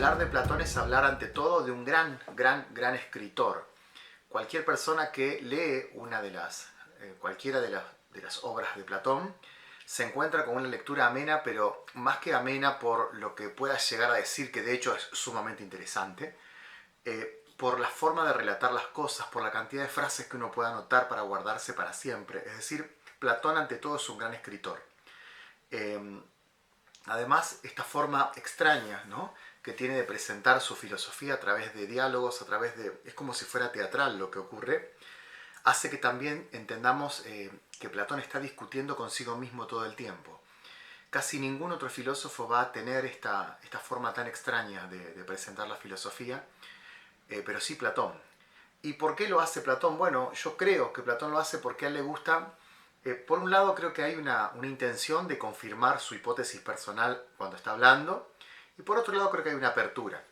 Hablar de Platón es hablar ante todo de un gran escritor. Cualquier persona que lee cualquiera de las obras de Platón se encuentra con una lectura amena, pero más que amena por lo que pueda llegar a decir, que de hecho es sumamente interesante, por la forma de relatar las cosas, por la cantidad de frases que uno pueda anotar para guardarse para siempre. Es decir, Platón ante todo es un gran escritor. Eh, Además, esta forma extraña, ¿no?, que tiene de presentar su filosofía a través de diálogos, es como si fuera teatral lo que ocurre, hace que también entendamos que Platón está discutiendo consigo mismo todo el tiempo. Casi ningún otro filósofo va a tener esta forma tan extraña de presentar la filosofía, pero sí Platón. ¿Y por qué lo hace Platón? Bueno, yo creo que Platón lo hace porque a él le gusta. Por un lado, creo que hay una intención de confirmar su hipótesis personal cuando está hablando, y por otro lado, creo que hay una apertura.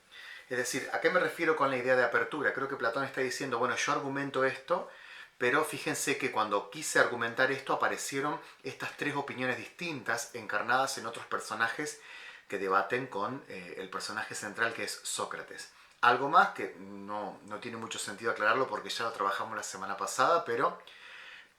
Es decir, ¿a qué me refiero con la idea de apertura? Creo que Platón está diciendo, bueno, yo argumento esto, pero fíjense que cuando quise argumentar esto aparecieron estas tres opiniones distintas encarnadas en otros personajes que debaten con el personaje central, que es Sócrates. Algo más que no tiene mucho sentido aclararlo porque ya lo trabajamos la semana pasada, pero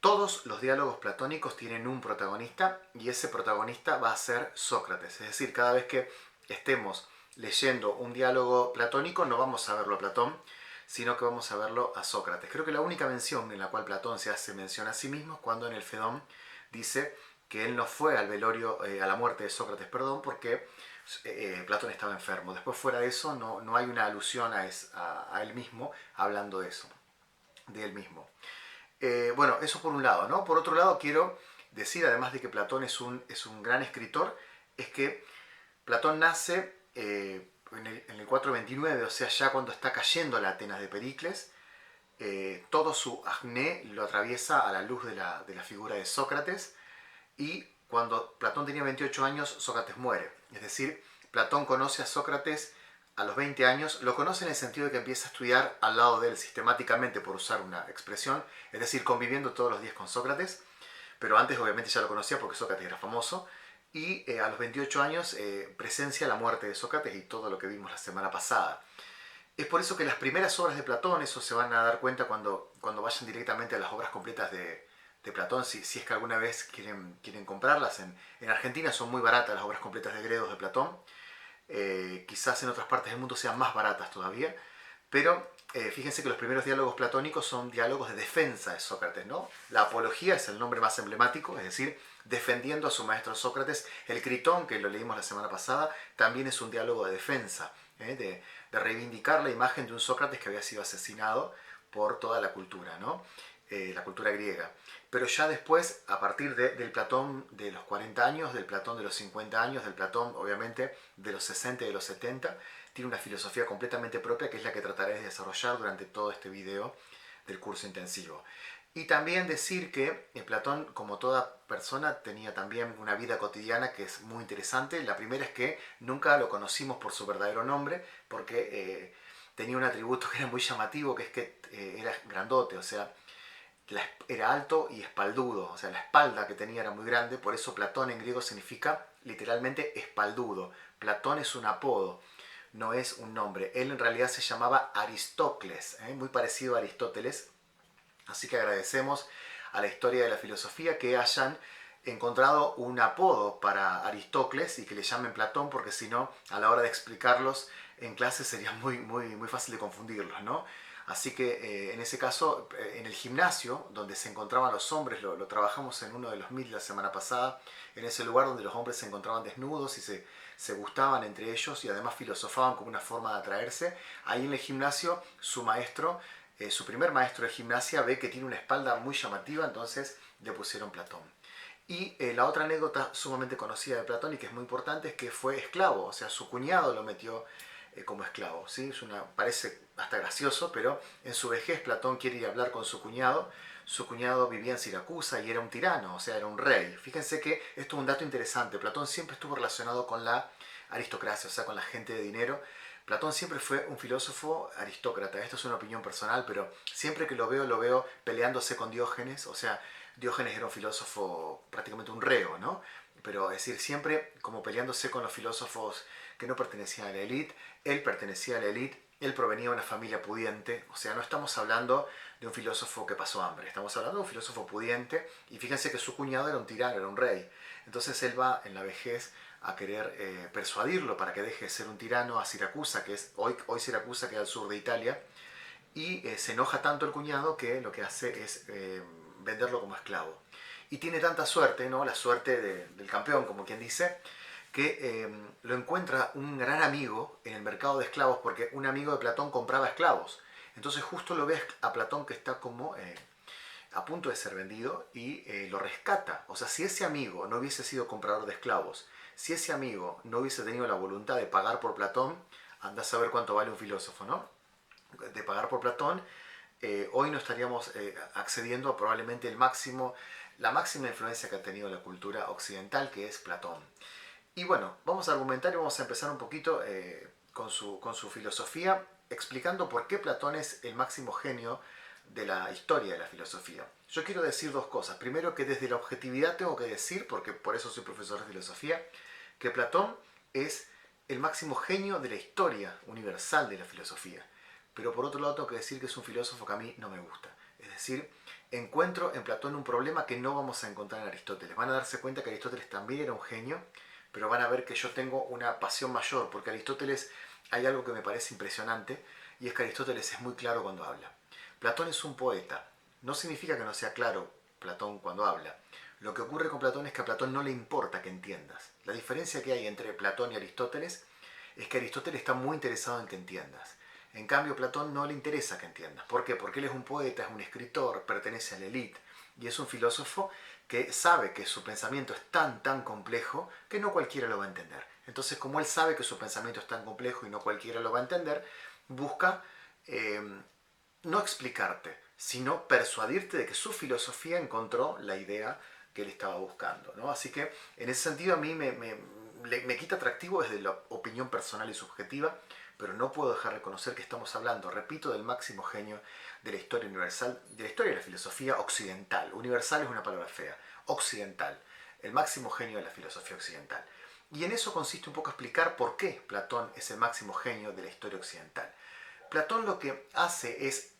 todos los diálogos platónicos tienen un protagonista y ese protagonista va a ser Sócrates. Es decir, cada vez que estemos leyendo un diálogo platónico no vamos a verlo a Platón, sino que vamos a verlo a Sócrates. Creo que la única mención en la cual Platón se hace mención a sí mismo es cuando en el Fedón dice que él no fue al velorio, a la muerte de Sócrates, perdón, porque Platón estaba enfermo. Después, fuera de eso, no hay una alusión a él mismo hablando de eso, de él mismo. Bueno, eso por un lado, ¿no? Por otro lado, quiero decir, además de que Platón es un gran escritor, es que Platón nace en el 429, o sea, ya cuando está cayendo la Atenas de Pericles. Todo su acné lo atraviesa a la luz de la figura de Sócrates, y cuando Platón tenía 28 años, Sócrates muere. Es decir, Platón conoce a Sócrates a los 20 años, lo conoce en el sentido de que empieza a estudiar al lado de él sistemáticamente, por usar una expresión, es decir, conviviendo todos los días con Sócrates, pero antes obviamente ya lo conocía porque Sócrates era famoso, y a los 28 años presencia la muerte de Sócrates y todo lo que vimos la semana pasada. Es por eso que las primeras obras de Platón, eso se van a dar cuenta cuando vayan directamente a las obras completas de Platón, si es que alguna vez quieren comprarlas. En Argentina son muy baratas las obras completas de Gredos de Platón. Quizás en otras partes del mundo sean más baratas todavía, pero fíjense que los primeros diálogos platónicos son diálogos de defensa de Sócrates, ¿no? La apología es el nombre más emblemático, es decir, defendiendo a su maestro Sócrates. El Critón, que lo leímos la semana pasada, también es un diálogo de defensa, de reivindicar la imagen de un Sócrates que había sido asesinado por toda la cultura, ¿no? La cultura griega. Pero ya después, a partir del Platón de los 40 años, del Platón de los 50 años, del Platón obviamente de los 60 y de los 70, tiene una filosofía completamente propia, que es la que trataré de desarrollar durante todo este video del curso intensivo. Y también decir que Platón, como toda persona, tenía también una vida cotidiana que es muy interesante. La primera es que nunca lo conocimos por su verdadero nombre, porque tenía un atributo que era muy llamativo, que es que era grandote, o sea, era alto y espaldudo, o sea, la espalda que tenía era muy grande, por eso Platón en griego significa literalmente espaldudo. Platón es un apodo, no es un nombre. Él en realidad se llamaba Aristócles, muy parecido a Aristóteles, así que agradecemos a la historia de la filosofía que hayan encontrado un apodo para Aristócles y que le llamen Platón, porque si no, a la hora de explicarlos en clase sería muy fácil de confundirlos, ¿no? Así que en ese caso, en el gimnasio donde se encontraban los hombres, lo trabajamos en uno de los MIT la semana pasada, en ese lugar donde los hombres se encontraban desnudos y se gustaban entre ellos y además filosofaban como una forma de atraerse. Ahí en el gimnasio, su maestro, su primer maestro de gimnasia, ve que tiene una espalda muy llamativa, entonces le pusieron Platón. Y la otra anécdota sumamente conocida de Platón y que es muy importante es que fue esclavo, o sea, su cuñado lo metió como esclavo, ¿sí? Parece hasta gracioso, pero en su vejez Platón quiere ir a hablar con su cuñado vivía en Siracusa y era un tirano, o sea, era un rey. Fíjense que esto es un dato interesante, Platón siempre estuvo relacionado con la aristocracia, o sea, con la gente de dinero. Platón siempre fue un filósofo aristócrata, esto es una opinión personal, pero siempre que lo veo peleándose con Diógenes, o sea, Diógenes era un filósofo prácticamente un reo, ¿no? Pero es decir, siempre como peleándose con los filósofos que no pertenecían a la élite, él pertenecía a la élite, él provenía de una familia pudiente, o sea, no estamos hablando de un filósofo que pasó hambre, estamos hablando de un filósofo pudiente, y fíjense que su cuñado era un tirano, era un rey. Entonces él va en la vejez a querer persuadirlo para que deje de ser un tirano a Siracusa, que es hoy Siracusa queda al sur de Italia, y se enoja tanto el cuñado que lo que hace es venderlo como esclavo. Y tiene tanta suerte, ¿no? La suerte del campeón, como quien dice, que lo encuentra un gran amigo en el mercado de esclavos, porque un amigo de Platón compraba esclavos. Entonces justo lo ve a Platón que está como a punto de ser vendido y lo rescata. O sea, si ese amigo no hubiese sido comprador de esclavos, si ese amigo no hubiese tenido la voluntad de pagar por Platón, anda a saber cuánto vale un filósofo, ¿no? De pagar por Platón, hoy no estaríamos accediendo a probablemente la máxima influencia que ha tenido la cultura occidental, que es Platón. Y bueno, vamos a argumentar y vamos a empezar un poquito con su filosofía, explicando por qué Platón es el máximo genio de la historia de la filosofía. Yo quiero decir dos cosas. Primero, que desde la objetividad tengo que decir, porque por eso soy profesor de filosofía, que Platón es el máximo genio de la historia universal de la filosofía. Pero por otro lado tengo que decir que es un filósofo que a mí no me gusta. Es decir, encuentro en Platón un problema que no vamos a encontrar en Aristóteles. Van a darse cuenta que Aristóteles también era un genio, pero van a ver que yo tengo una pasión mayor, porque Aristóteles hay algo que me parece impresionante, y es que Aristóteles es muy claro cuando habla. Platón es un poeta. No significa que no sea claro Platón cuando habla. Lo que ocurre con Platón es que a Platón no le importa que entiendas. La diferencia que hay entre Platón y Aristóteles es que Aristóteles está muy interesado en que entiendas. En cambio, a Platón no le interesa que entiendas. ¿Por qué? Porque él es un poeta, es un escritor, pertenece a la élite y es un filósofo que sabe que su pensamiento es tan complejo que no cualquiera lo va a entender. Entonces, como él sabe que su pensamiento es tan complejo y no cualquiera lo va a entender, busca no explicarte, sino persuadirte de que su filosofía encontró la idea que él estaba buscando, ¿no? Así que en ese sentido a mí me quita atractivo desde la opinión personal y subjetiva, pero no puedo dejar de reconocer que estamos hablando, repito, del máximo genio de la historia universal, de la historia de la filosofía occidental. Universal es una palabra fea, occidental, el máximo genio de la filosofía occidental. Y en eso consiste un poco explicar por qué Platón es el máximo genio de la historia occidental. Platón lo que hace es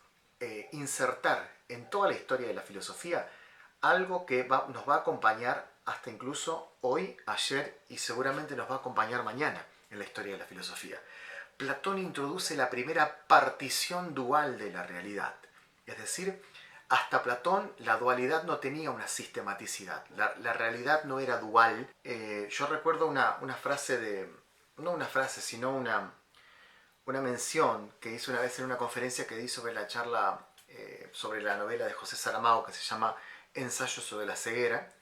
insertar en toda la historia de la filosofía algo que nos va a acompañar hasta incluso hoy, ayer y seguramente nos va a acompañar mañana en la historia de la filosofía. Platón introduce la primera partición dual de la realidad. Es decir, hasta Platón la dualidad no tenía una sistematicidad. La realidad no era dual. Yo recuerdo una frase no una frase, sino una mención que hizo una vez en una conferencia que di sobre la charla sobre la novela de José Saramago que se llama Ensayo sobre la ceguera,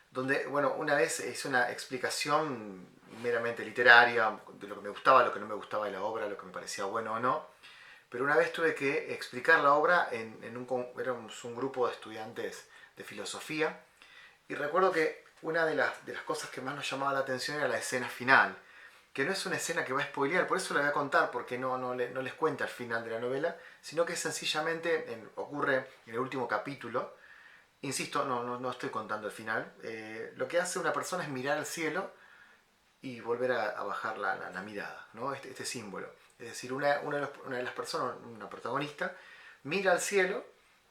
donde, bueno, una vez hice una explicación meramente literaria de lo que me gustaba, lo que no me gustaba de la obra, lo que me parecía bueno o no, pero una vez tuve que explicar la obra éramos un grupo de estudiantes de filosofía, y recuerdo que una de las cosas que más nos llamaba la atención era la escena final, que no es una escena que va a spoilear, por eso la voy a contar, porque no les cuenta el final de la novela, sino que sencillamente ocurre en el último capítulo. Insisto, no estoy contando el final. Lo que hace una persona es mirar al cielo y volver a bajar la mirada, ¿no? Este símbolo. Es decir, una de las personas, una protagonista, mira al cielo,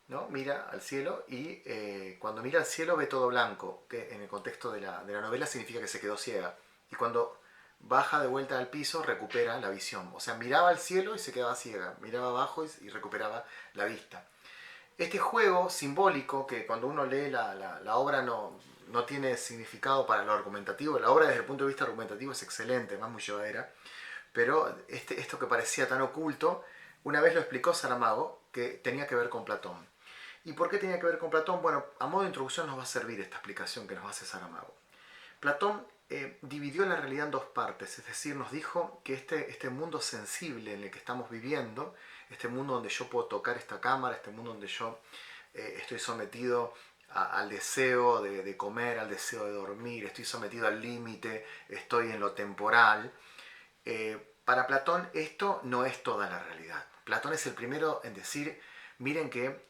¿no? Mira al cielo y cuando mira al cielo ve todo blanco, que en el contexto de la novela significa que se quedó ciega. Y cuando baja de vuelta al piso recupera la visión. O sea, miraba al cielo y se quedaba ciega, miraba abajo y recuperaba la vista. Este juego simbólico, que cuando uno lee la obra no tiene significado para lo argumentativo, la obra desde el punto de vista argumentativo es excelente, más muy llevadera, pero esto que parecía tan oculto, una vez lo explicó Saramago, que tenía que ver con Platón. ¿Y por qué tenía que ver con Platón? Bueno, a modo de introducción nos va a servir esta explicación que nos hace Saramago. Platón dividió la realidad en dos partes, es decir, nos dijo que este mundo sensible en el que estamos viviendo, este mundo donde yo puedo tocar esta cámara, este mundo donde yo estoy sometido al deseo de comer, al deseo de dormir, estoy sometido al límite, estoy en lo temporal. Para Platón esto no es toda la realidad. Platón es el primero en decir, miren que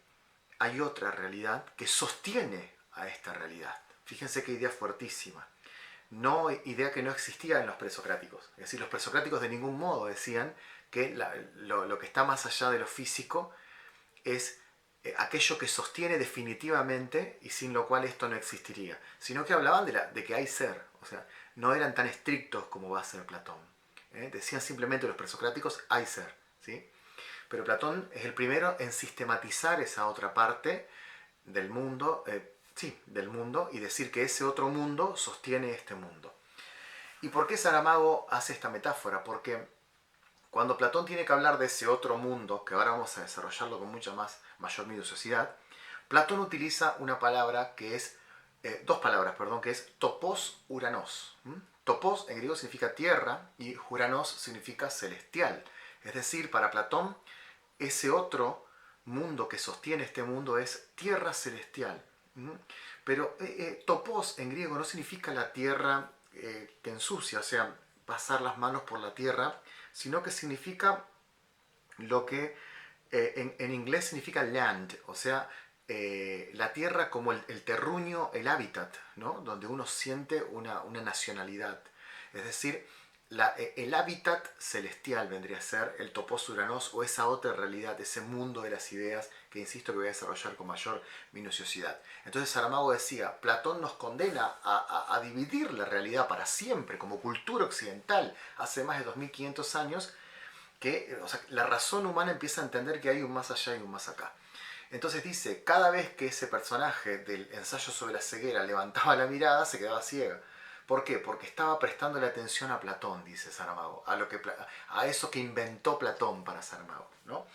hay otra realidad que sostiene a esta realidad. Fíjense qué idea fuertísima. no, idea que no existía en los presocráticos. Es decir, los presocráticos de ningún modo decían que lo que está más allá de lo físico es aquello que sostiene definitivamente y sin lo cual esto no existiría, sino que hablaban de que hay ser, o sea, no eran tan estrictos como va a ser Platón. Decían simplemente los presocráticos hay ser, ¿sí? Pero Platón es el primero en sistematizar esa otra parte del mundo, sí, del mundo, y decir que ese otro mundo sostiene este mundo. ¿Y por qué Saramago hace esta metáfora? Porque cuando Platón tiene que hablar de ese otro mundo, que ahora vamos a desarrollarlo con mucha mayor minuciosidad, Platón utiliza una palabra que es, dos palabras, perdón, que es topos uranos. Topos en griego significa tierra y uranos significa celestial. Es decir, para Platón, ese otro mundo que sostiene este mundo es tierra celestial. Pero topos en griego no significa la tierra que ensucia, o sea, pasar las manos por la tierra, sino que significa lo que en inglés significa land, o sea, la tierra como el terruño, el hábitat, ¿no? Donde uno siente una nacionalidad. Es decir, el hábitat celestial vendría a ser el topos uranos o esa otra realidad, ese mundo de las ideas que insisto que voy a desarrollar con mayor minuciosidad. Entonces Saramago decía, Platón nos condena a dividir la realidad para siempre como cultura occidental hace más de 2500 años, que o sea, la razón humana empieza a entender que hay un más allá y un más acá. Entonces dice, cada vez que ese personaje del ensayo sobre la ceguera levantaba la mirada, se quedaba ciega. ¿Por qué? Porque estaba prestando la atención a Platón, dice Saramago, a eso que inventó Platón para Saramago, ¿no?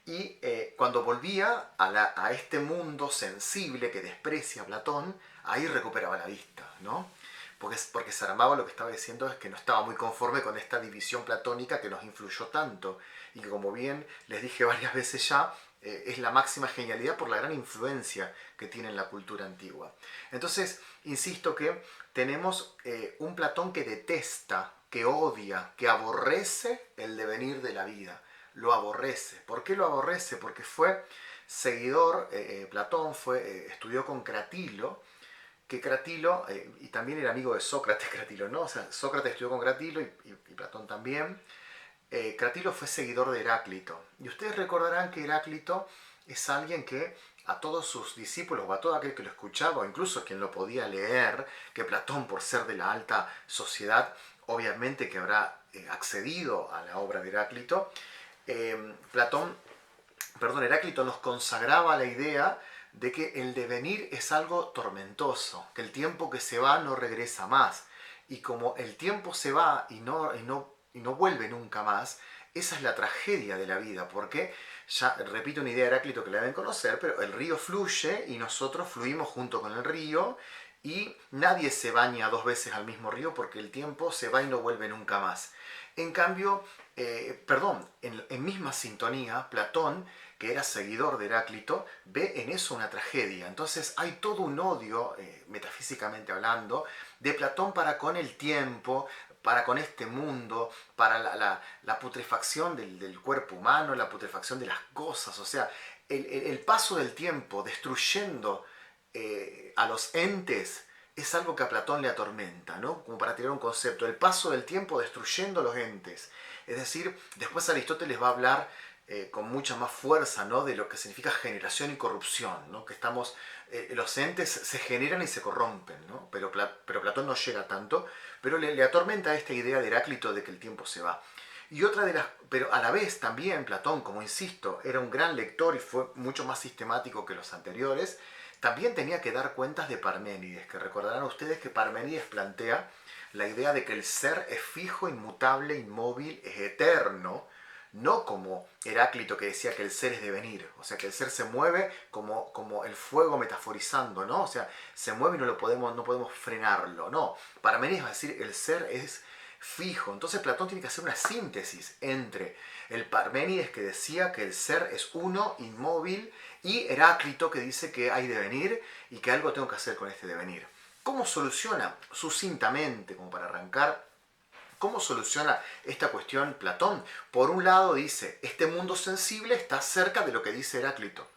Y cuando volvía a este mundo sensible que desprecia a Platón, ahí recuperaba la vista, ¿no? Porque Saramago lo que estaba diciendo es que no estaba muy conforme con esta división platónica que nos influyó tanto y que, como bien les dije varias veces ya, es la máxima genialidad por la gran influencia que tiene en la cultura antigua. Entonces, insisto que tenemos un Platón que detesta, que odia, que aborrece el devenir de la vida. Lo aborrece. ¿Por qué lo aborrece? Porque fue seguidor, Platón estudió con Cratilo, que Cratilo, y también era amigo de Sócrates, Cratilo, ¿no? O sea, Sócrates estudió con Cratilo y Platón también. Cratilo fue seguidor de Heráclito. Y ustedes recordarán que Heráclito es alguien que a todos sus discípulos o a todo aquel que lo escuchaba, o incluso quien lo podía leer, que Platón, por ser de la alta sociedad, obviamente que habrá accedido a la obra de Heráclito, Heráclito nos consagraba la idea de que el devenir es algo tormentoso, que el tiempo que se va no regresa más. Y como el tiempo se va y no vuelve nunca más, esa es la tragedia de la vida, porque, ya repito una idea de Heráclito que la deben conocer, pero el río fluye y nosotros fluimos junto con el río y nadie se baña dos veces al mismo río porque el tiempo se va y no vuelve nunca más. En cambio, en misma sintonía, Platón, que era seguidor de Heráclito, ve en eso una tragedia. Entonces hay todo un odio, metafísicamente hablando, de Platón para con el tiempo, para con este mundo, para la putrefacción del cuerpo humano, la putrefacción de las cosas. O sea, el paso del tiempo destruyendo a los entes es algo que a Platón le atormenta, ¿no? Como para tirar un concepto, el paso del tiempo destruyendo los entes. Es decir, después Aristóteles va a hablar con mucha más fuerza, ¿no? De lo que significa generación y corrupción, ¿no? Que los entes se generan y se corrompen, ¿no? Pero Platón no llega tanto, pero le atormenta esta idea de Heráclito de que el tiempo se va. Y pero a la vez también Platón, como insisto, era un gran lector y fue mucho más sistemático que los anteriores, también tenía que dar cuentas de Parménides, que recordarán ustedes que Parménides plantea la idea de que el ser es fijo, inmutable, inmóvil, es eterno, no como Heráclito que decía que el ser es devenir, o sea que el ser se mueve como el fuego metaforizando, ¿no? O sea, se mueve y no podemos frenarlo, no. Parménides va a decir el ser es fijo, entonces Platón tiene que hacer una síntesis entre el Parménides que decía que el ser es uno, inmóvil, y Heráclito que dice que hay devenir y que algo tengo que hacer con este devenir. ¿Cómo soluciona sucintamente, como para arrancar, cómo soluciona esta cuestión Platón? Por un lado dice, este mundo sensible está cerca de lo que dice Heráclito.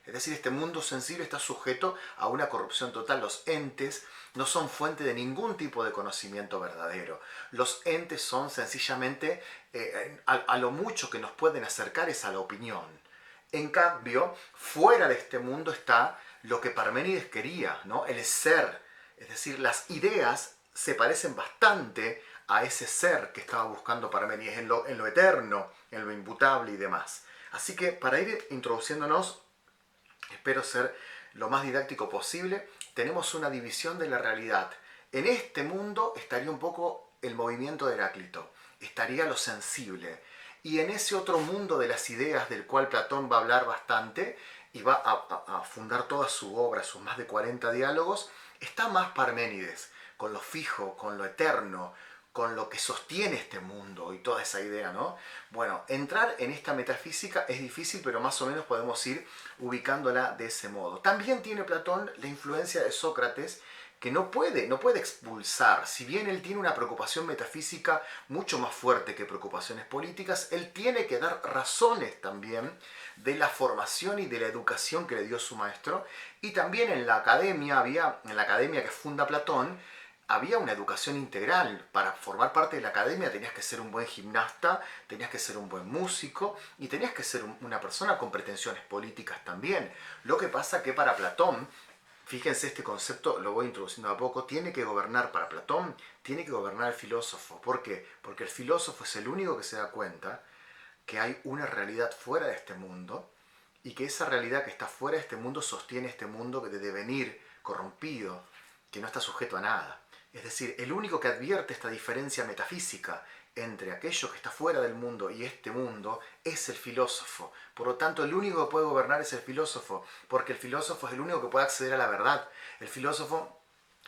Es decir, este mundo sensible está sujeto a una corrupción total. Los entes no son fuente de ningún tipo de conocimiento verdadero. Los entes son sencillamente, a lo mucho que nos pueden acercar es a la opinión. En cambio, fuera de este mundo está lo que Parménides quería, ¿no? El ser. Es decir, las ideas se parecen bastante a ese ser que estaba buscando Parménides en lo eterno, en lo imputable y demás. Así que para ir introduciéndonos, espero ser lo más didáctico posible, tenemos una división de la realidad. En este mundo estaría un poco el movimiento de Heráclito, estaría lo sensible. Y en ese otro mundo de las ideas del cual Platón va a hablar bastante y va a fundar toda su obra, sus más de 40 diálogos, está más Parménides, con lo fijo, con lo eterno, con lo que sostiene este mundo y toda esa idea, ¿no? Bueno, entrar en esta metafísica es difícil, pero más o menos podemos ir ubicándola de ese modo. También tiene Platón la influencia de Sócrates, que no puede expulsar. Si bien él tiene una preocupación metafísica mucho más fuerte que preocupaciones políticas, él tiene que dar razones también de la formación y de la educación que le dio su maestro. Y también en la academia que funda Platón, había una educación integral. Para formar parte de la academia tenías que ser un buen gimnasta, tenías que ser un buen músico y tenías que ser una persona con pretensiones políticas también. Lo que pasa que para Platón, fíjense, este concepto lo voy introduciendo a poco, tiene que gobernar para Platón, tiene que gobernar el filósofo. ¿Por qué? Porque el filósofo es el único que se da cuenta que hay una realidad fuera de este mundo y que esa realidad que está fuera de este mundo sostiene este mundo de devenir corrompido, que no está sujeto a nada. Es decir, el único que advierte esta diferencia metafísica entre aquello que está fuera del mundo y este mundo es el filósofo. Por lo tanto, el único que puede gobernar es el filósofo, porque el filósofo es el único que puede acceder a la verdad. El filósofo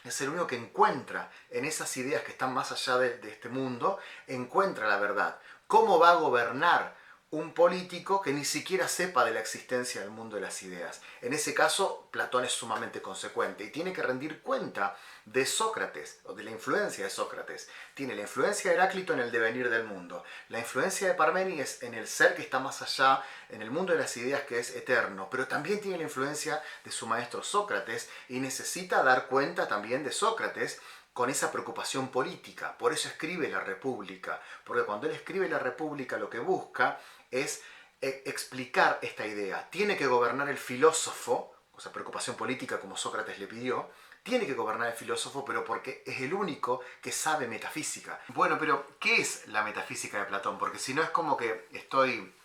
es el único que encuentra en esas ideas que están más allá de este mundo, encuentra la verdad. ¿Cómo va a gobernar un político que ni siquiera sepa de la existencia del mundo de las ideas? En ese caso, Platón es sumamente consecuente y tiene que rendir cuenta de Sócrates, o de la influencia de Sócrates. Tiene la influencia de Heráclito en el devenir del mundo, la influencia de Parménides en el ser que está más allá, en el mundo de las ideas que es eterno, pero también tiene la influencia de su maestro Sócrates y necesita dar cuenta también de Sócrates con esa preocupación política. Por eso escribe La República, porque cuando él escribe La República lo que busca es explicar esta idea. Tiene que gobernar el filósofo, o sea, preocupación política como Sócrates le pidió, tiene que gobernar el filósofo, pero porque es el único que sabe metafísica. Bueno, pero ¿qué es la metafísica de Platón? Porque si no es como que estoy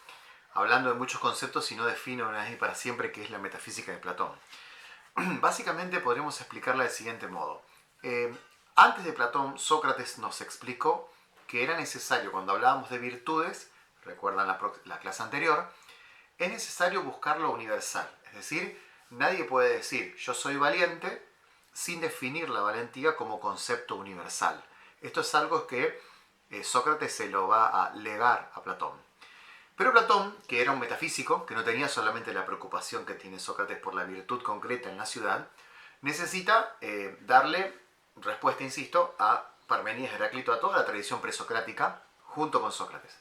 hablando de muchos conceptos y no defino una vez y para siempre qué es la metafísica de Platón. Básicamente podríamos explicarla del siguiente modo. Antes de Platón, Sócrates nos explicó que era necesario, cuando hablábamos de virtudes, recuerdan la clase anterior, es necesario buscar lo universal. Es decir, nadie puede decir yo soy valiente sin definir la valentía como concepto universal. Esto es algo que Sócrates se lo va a legar a Platón. Pero Platón, que era un metafísico, que no tenía solamente la preocupación que tiene Sócrates por la virtud concreta en la ciudad, necesita darle respuesta, insisto, a Parménides, Heráclito, a toda la tradición presocrática, junto con Sócrates.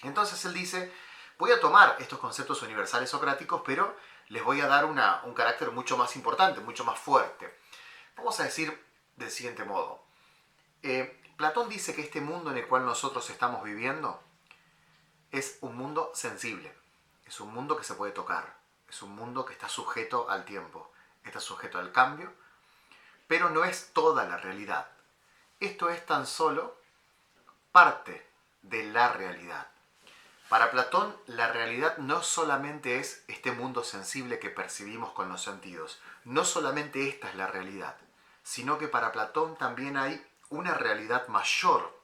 Entonces él dice, voy a tomar estos conceptos universales socráticos, pero les voy a dar un carácter mucho más importante, mucho más fuerte. Vamos a decir del siguiente modo. Platón dice que este mundo en el cual nosotros estamos viviendo es un mundo sensible, es un mundo que se puede tocar, es un mundo que está sujeto al tiempo, está sujeto al cambio, pero no es toda la realidad. Esto es tan solo parte de la realidad. Para Platón, la realidad no solamente es este mundo sensible que percibimos con los sentidos, no solamente esta es la realidad, sino que para Platón también hay una realidad mayor,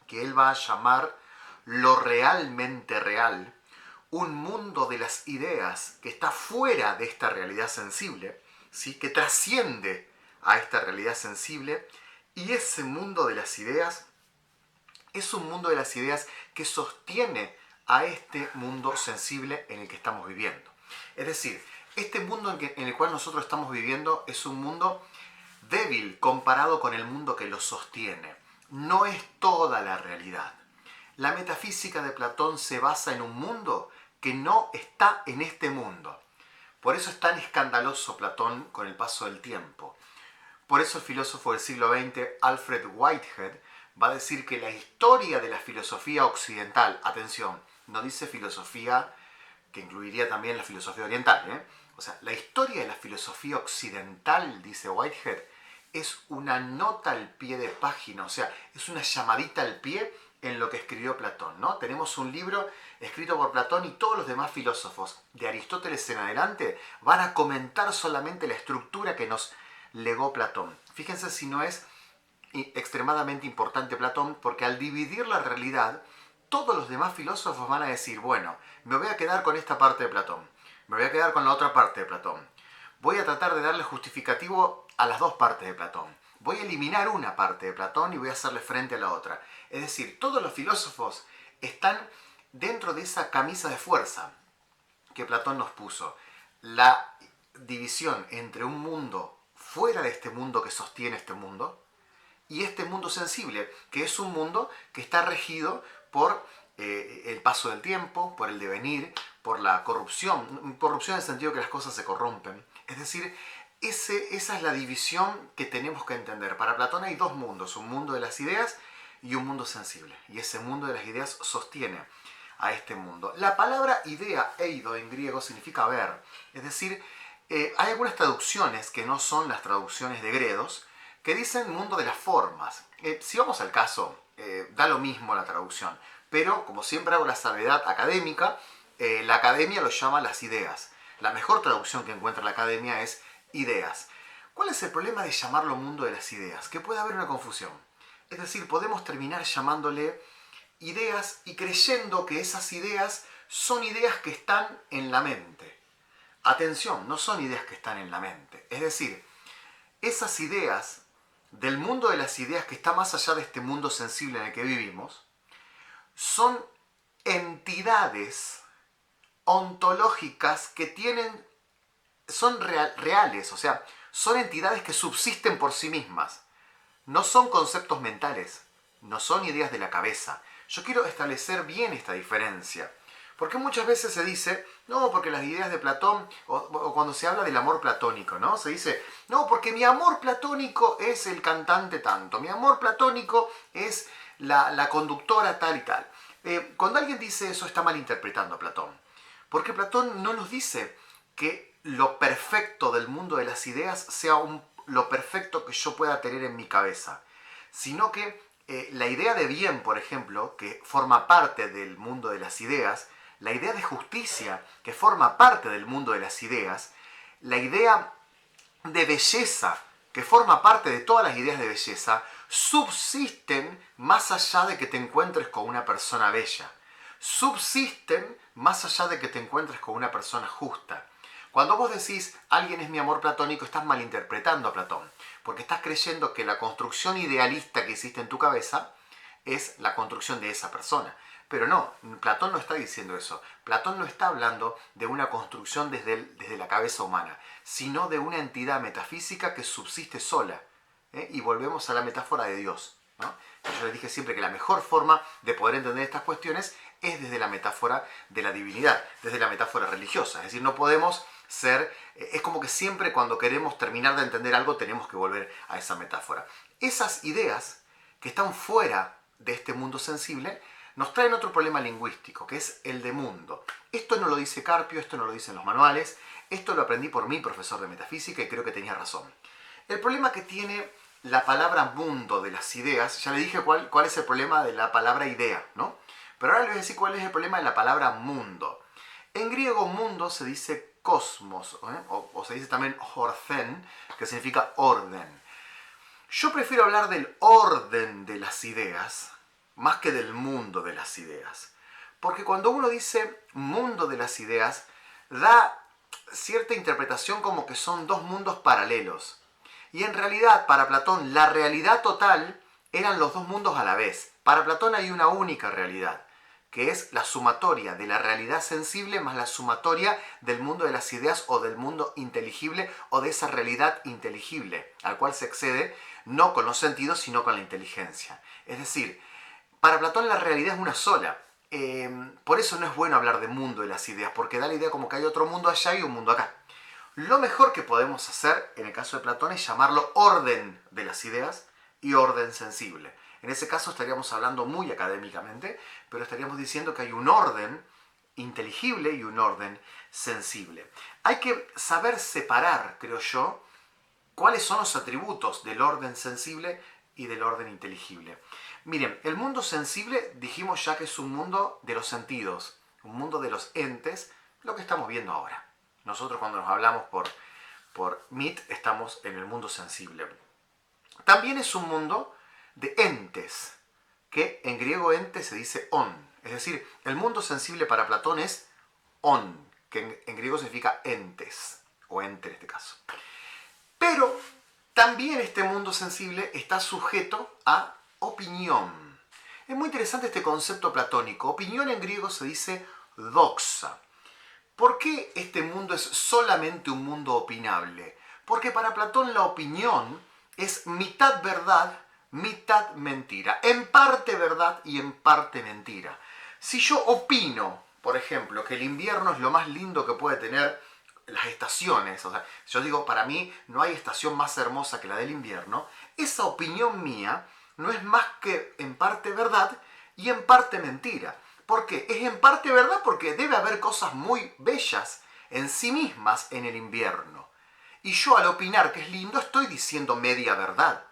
que él va a llamar lo realmente real, un mundo de las ideas que está fuera de esta realidad sensible, ¿sí? Que trasciende a esta realidad sensible, y ese mundo de las ideas es un mundo de las ideas que sostiene a este mundo sensible en el que estamos viviendo. Es decir, este mundo en el cual nosotros estamos viviendo es un mundo débil comparado con el mundo que lo sostiene. No es toda la realidad. La metafísica de Platón se basa en un mundo que no está en este mundo. Por eso es tan escandaloso Platón con el paso del tiempo. Por eso el filósofo del siglo XX, Alfred Whitehead, va a decir que la historia de la filosofía occidental, atención, no dice filosofía que incluiría también la filosofía oriental, o sea, la historia de la filosofía occidental, dice Whitehead, es una nota al pie de página, o sea, es una llamadita al pie en lo que escribió Platón, ¿no? Tenemos un libro escrito por Platón y todos los demás filósofos, de Aristóteles en adelante, van a comentar solamente la estructura que nos legó Platón. Fíjense si no es extremadamente importante Platón, porque al dividir la realidad, todos los demás filósofos van a decir, bueno, me voy a quedar con esta parte de Platón, me voy a quedar con la otra parte de Platón, voy a tratar de darle justificativo a las dos partes de Platón, voy a eliminar una parte de Platón y voy a hacerle frente a la otra. Es decir, todos los filósofos están dentro de esa camisa de fuerza que Platón nos puso. La división entre un mundo fuera de este mundo que sostiene este mundo y este mundo sensible, que es un mundo que está regido por el paso del tiempo, por el devenir, por la corrupción en el sentido que las cosas se corrompen. Es decir, esa es la división que tenemos que entender. Para Platón hay dos mundos, un mundo de las ideas y un mundo sensible. Y ese mundo de las ideas sostiene a este mundo. La palabra idea, eido, en griego, significa ver. Es decir, hay algunas traducciones que no son las traducciones de Gredos, que dicen mundo de las formas. Si vamos al caso, da lo mismo la traducción. Pero, como siempre hago la salvedad académica, la academia lo llama las ideas. La mejor traducción que encuentra la academia es ideas. ¿Cuál es el problema de llamarlo mundo de las ideas? Que puede haber una confusión. Es decir, podemos terminar llamándole ideas y creyendo que esas ideas son ideas que están en la mente. Atención, no son ideas que están en la mente. Es decir, esas ideas del mundo de las ideas que está más allá de este mundo sensible en el que vivimos, son entidades ontológicas que son reales, o sea, son entidades que subsisten por sí mismas. No son conceptos mentales, no son ideas de la cabeza. Yo quiero establecer bien esta diferencia. Porque muchas veces se dice, no, porque las ideas de Platón, o cuando se habla del amor platónico, ¿no? Se dice, no, porque mi amor platónico es el cantante tanto, mi amor platónico es la conductora tal y tal. Cuando alguien dice eso está malinterpretando a Platón. Porque Platón no nos dice que lo perfecto del mundo de las ideas sea lo perfecto que yo pueda tener en mi cabeza, sino que la idea de bien, por ejemplo, que forma parte del mundo de las ideas, la idea de justicia, que forma parte del mundo de las ideas, la idea de belleza, que forma parte de todas las ideas de belleza, subsisten más allá de que te encuentres con una persona bella. Subsisten más allá de que te encuentres con una persona justa. Cuando vos decís, alguien es mi amor platónico, estás malinterpretando a Platón, porque estás creyendo que la construcción idealista que hiciste en tu cabeza es la construcción de esa persona. Pero no, Platón no está diciendo eso. Platón no está hablando de una construcción desde la cabeza humana, sino de una entidad metafísica que subsiste sola. Y volvemos a la metáfora de Dios, ¿no? Yo les dije siempre que la mejor forma de poder entender estas cuestiones es desde la metáfora de la divinidad, desde la metáfora religiosa. Es decir, no podemos es como que siempre cuando queremos terminar de entender algo tenemos que volver a esa metáfora. Esas ideas que están fuera de este mundo sensible nos traen otro problema lingüístico, que es el de mundo. Esto no lo dice Carpio, esto no lo dicen los manuales, esto lo aprendí por mi profesor de metafísica y creo que tenía razón. El problema que tiene la palabra mundo de las ideas, ya le dije cuál es el problema de la palabra idea, ¿no? Pero ahora les voy a decir cuál es el problema de la palabra mundo. En griego mundo se dice cosmos, o se dice también orthén, que significa orden. Yo prefiero hablar del orden de las ideas más que del mundo de las ideas. Porque cuando uno dice mundo de las ideas, da cierta interpretación como que son dos mundos paralelos. Y en realidad, para Platón, la realidad total eran los dos mundos a la vez. Para Platón hay una única realidad, que es la sumatoria de la realidad sensible más la sumatoria del mundo de las ideas o del mundo inteligible o de esa realidad inteligible, al cual se accede no con los sentidos, sino con la inteligencia. Es decir, para Platón la realidad es una sola. Por eso no es bueno hablar de mundo de las ideas, porque da la idea como que hay otro mundo allá y un mundo acá. Lo mejor que podemos hacer, en el caso de Platón, es llamarlo orden de las ideas y orden sensible. En ese caso estaríamos hablando muy académicamente, pero estaríamos diciendo que hay un orden inteligible y un orden sensible. Hay que saber separar, creo yo, cuáles son los atributos del orden sensible y del orden inteligible. Miren, el mundo sensible dijimos ya que es un mundo de los sentidos, un mundo de los entes, lo que estamos viendo ahora. Nosotros cuando nos hablamos por Meet estamos en el mundo sensible. También es un mundo de entes, que en griego ente se dice on. Es decir, el mundo sensible para Platón es on, que en griego significa entes, o ente en este caso. Pero también este mundo sensible está sujeto a opinión. Es muy interesante este concepto platónico. Opinión en griego se dice doxa. ¿Por qué este mundo es solamente un mundo opinable? Porque para Platón la opinión es mitad verdad, mitad mentira. En parte verdad y en parte mentira. Si yo opino, por ejemplo, que el invierno es lo más lindo que puede tener las estaciones, o sea, yo digo, para mí no hay estación más hermosa que la del invierno, esa opinión mía no es más que en parte verdad y en parte mentira. ¿Por qué? Es en parte verdad porque debe haber cosas muy bellas en sí mismas en el invierno. Y yo al opinar que es lindo estoy diciendo media verdad.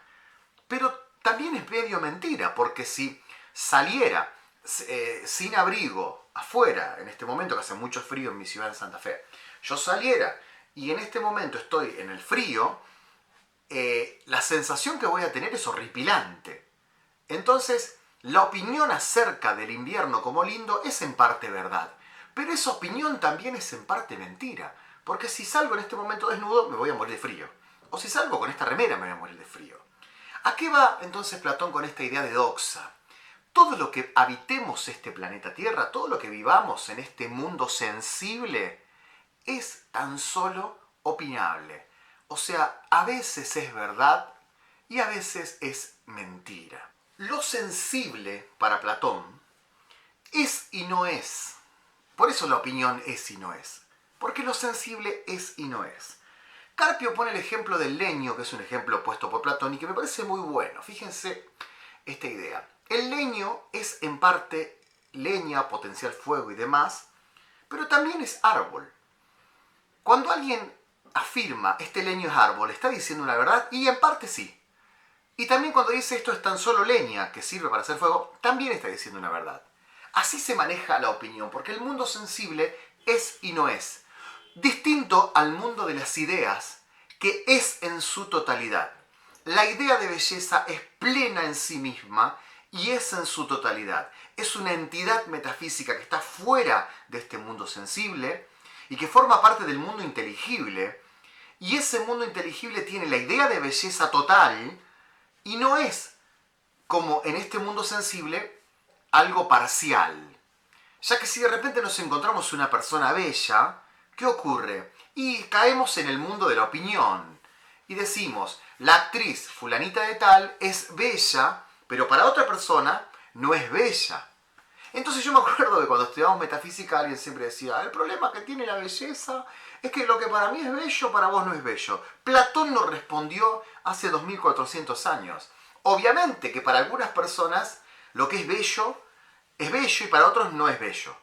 Pero también es medio mentira, porque si saliera sin abrigo afuera, en este momento que hace mucho frío en mi ciudad en Santa Fe, yo saliera y en este momento estoy en el frío, la sensación que voy a tener es horripilante. Entonces, la opinión acerca del invierno como lindo es en parte verdad, pero esa opinión también es en parte mentira, porque si salgo en este momento desnudo me voy a morir de frío, o si salgo con esta remera me voy a morir de frío. ¿A qué va entonces Platón con esta idea de doxa? Todo lo que habitemos este planeta Tierra, todo lo que vivamos en este mundo sensible, es tan solo opinable. O sea, a veces es verdad y a veces es mentira. Lo sensible para Platón es y no es. Por eso la opinión es y no es. Porque lo sensible es y no es. Carpio pone el ejemplo del leño, que es un ejemplo puesto por Platón y que me parece muy bueno. Fíjense esta idea. El leño es en parte leña, potencial fuego y demás, pero también es árbol. Cuando alguien afirma este leño es árbol, está diciendo una verdad y en parte sí. Y también cuando dice esto es tan solo leña que sirve para hacer fuego, también está diciendo una verdad. Así se maneja la opinión, porque el mundo sensible es y no es. Distinto al mundo de las ideas, que es en su totalidad. La idea de belleza es plena en sí misma y es en su totalidad. Es una entidad metafísica que está fuera de este mundo sensible y que forma parte del mundo inteligible. Y ese mundo inteligible tiene la idea de belleza total y no es, como en este mundo sensible, algo parcial. Ya que si de repente nos encontramos una persona bella, ¿qué ocurre? Y caemos en el mundo de la opinión. Y decimos, la actriz fulanita de tal es bella, pero para otra persona no es bella. Entonces yo me acuerdo que cuando estudiábamos metafísica alguien siempre decía, el problema que tiene la belleza es que lo que para mí es bello, para vos no es bello. Platón nos respondió hace 2400 años. Obviamente que para algunas personas lo que es bello y para otros no es bello.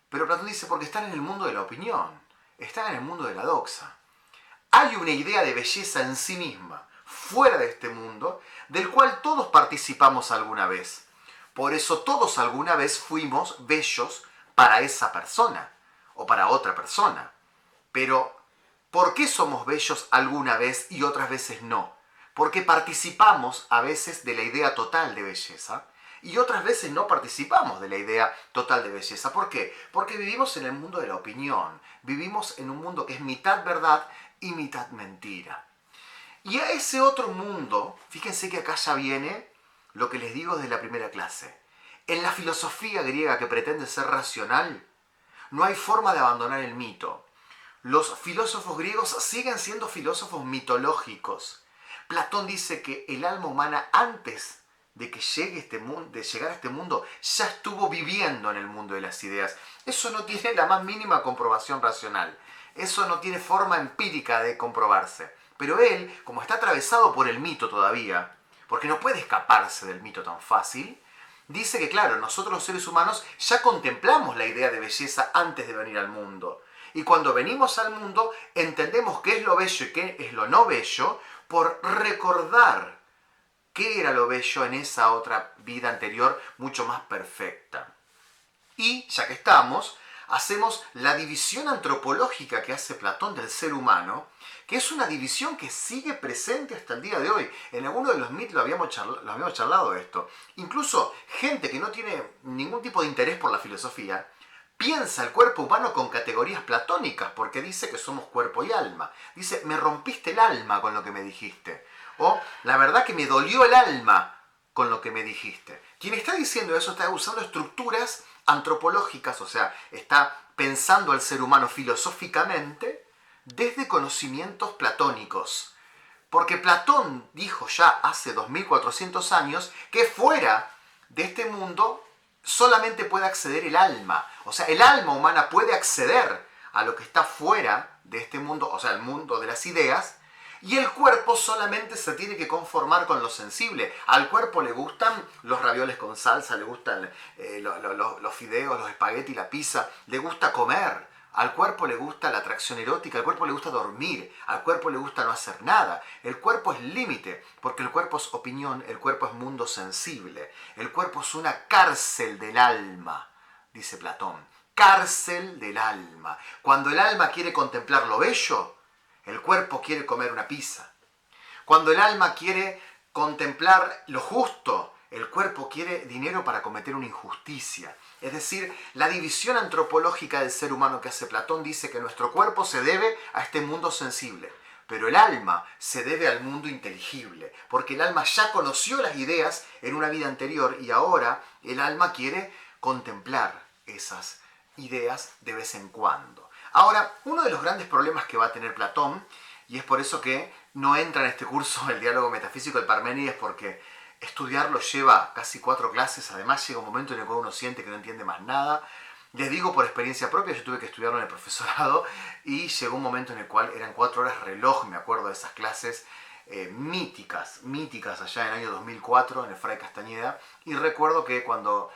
Pero Platón dice porque están en el mundo de la opinión, están en el mundo de la doxa. Hay una idea de belleza en sí misma, fuera de este mundo, del cual todos participamos alguna vez. Por eso todos alguna vez fuimos bellos para esa persona o para otra persona. Pero, ¿por qué somos bellos alguna vez y otras veces no? Porque participamos a veces de la idea total de belleza y otras veces no participamos de la idea total de belleza. ¿Por qué? Porque vivimos en el mundo de la opinión. Vivimos en un mundo que es mitad verdad y mitad mentira. Y a ese otro mundo, fíjense que acá ya viene lo que les digo desde la primera clase. En la filosofía griega que pretende ser racional, no hay forma de abandonar el mito. Los filósofos griegos siguen siendo filósofos mitológicos. Platón dice que el alma humana antes de que llegue de llegar a este mundo ya estuvo viviendo en el mundo de las ideas. Eso no tiene la más mínima comprobación racional. Eso no tiene forma empírica de comprobarse. Pero él, como está atravesado por el mito todavía, porque no puede escaparse del mito tan fácil, dice que claro, nosotros los seres humanos ya contemplamos la idea de belleza antes de venir al mundo. Y cuando venimos al mundo entendemos qué es lo bello y qué es lo no bello por recordar qué era lo bello en esa otra vida anterior mucho más perfecta. Y, ya que estamos, hacemos la división antropológica que hace Platón del ser humano, que es una división que sigue presente hasta el día de hoy. En alguno de los mitos lo habíamos charlado esto. Incluso gente que no tiene ningún tipo de interés por la filosofía, piensa el cuerpo humano con categorías platónicas, porque dice que somos cuerpo y alma. Dice, me rompiste el alma con lo que me dijiste. O, la verdad que me dolió el alma con lo que me dijiste. Quien está diciendo eso está usando estructuras antropológicas, o sea, está pensando al ser humano filosóficamente desde conocimientos platónicos. Porque Platón dijo ya hace 2400 años que fuera de este mundo solamente puede acceder el alma. O sea, el alma humana puede acceder a lo que está fuera de este mundo, o sea, el mundo de las ideas, y el cuerpo solamente se tiene que conformar con lo sensible. Al cuerpo le gustan los ravioles con salsa, le gustan los fideos, los espaguetis, la pizza, le gusta comer. Al cuerpo le gusta la atracción erótica, al cuerpo le gusta dormir, al cuerpo le gusta no hacer nada. El cuerpo es límite, porque el cuerpo es opinión, el cuerpo es mundo sensible. El cuerpo es una cárcel del alma, dice Platón. Cárcel del alma. Cuando el alma quiere contemplar lo bello, el cuerpo quiere comer una pizza. Cuando el alma quiere contemplar lo justo, el cuerpo quiere dinero para cometer una injusticia. Es decir, la división antropológica del ser humano que hace Platón dice que nuestro cuerpo se debe a este mundo sensible, pero el alma se debe al mundo inteligible, porque el alma ya conoció las ideas en una vida anterior y ahora el alma quiere contemplar esas ideas de vez en cuando. Ahora, uno de los grandes problemas que va a tener Platón, y es por eso que no entra en este curso el diálogo metafísico del Parménides, porque estudiarlo lleva casi 4 clases, además llega un momento en el cual uno siente que no entiende más nada. Les digo por experiencia propia, yo tuve que estudiarlo en el profesorado y llegó un momento en el cual eran 4 horas reloj, me acuerdo de esas clases míticas allá en el año 2004 en el Fray Castañeda, y recuerdo que cuando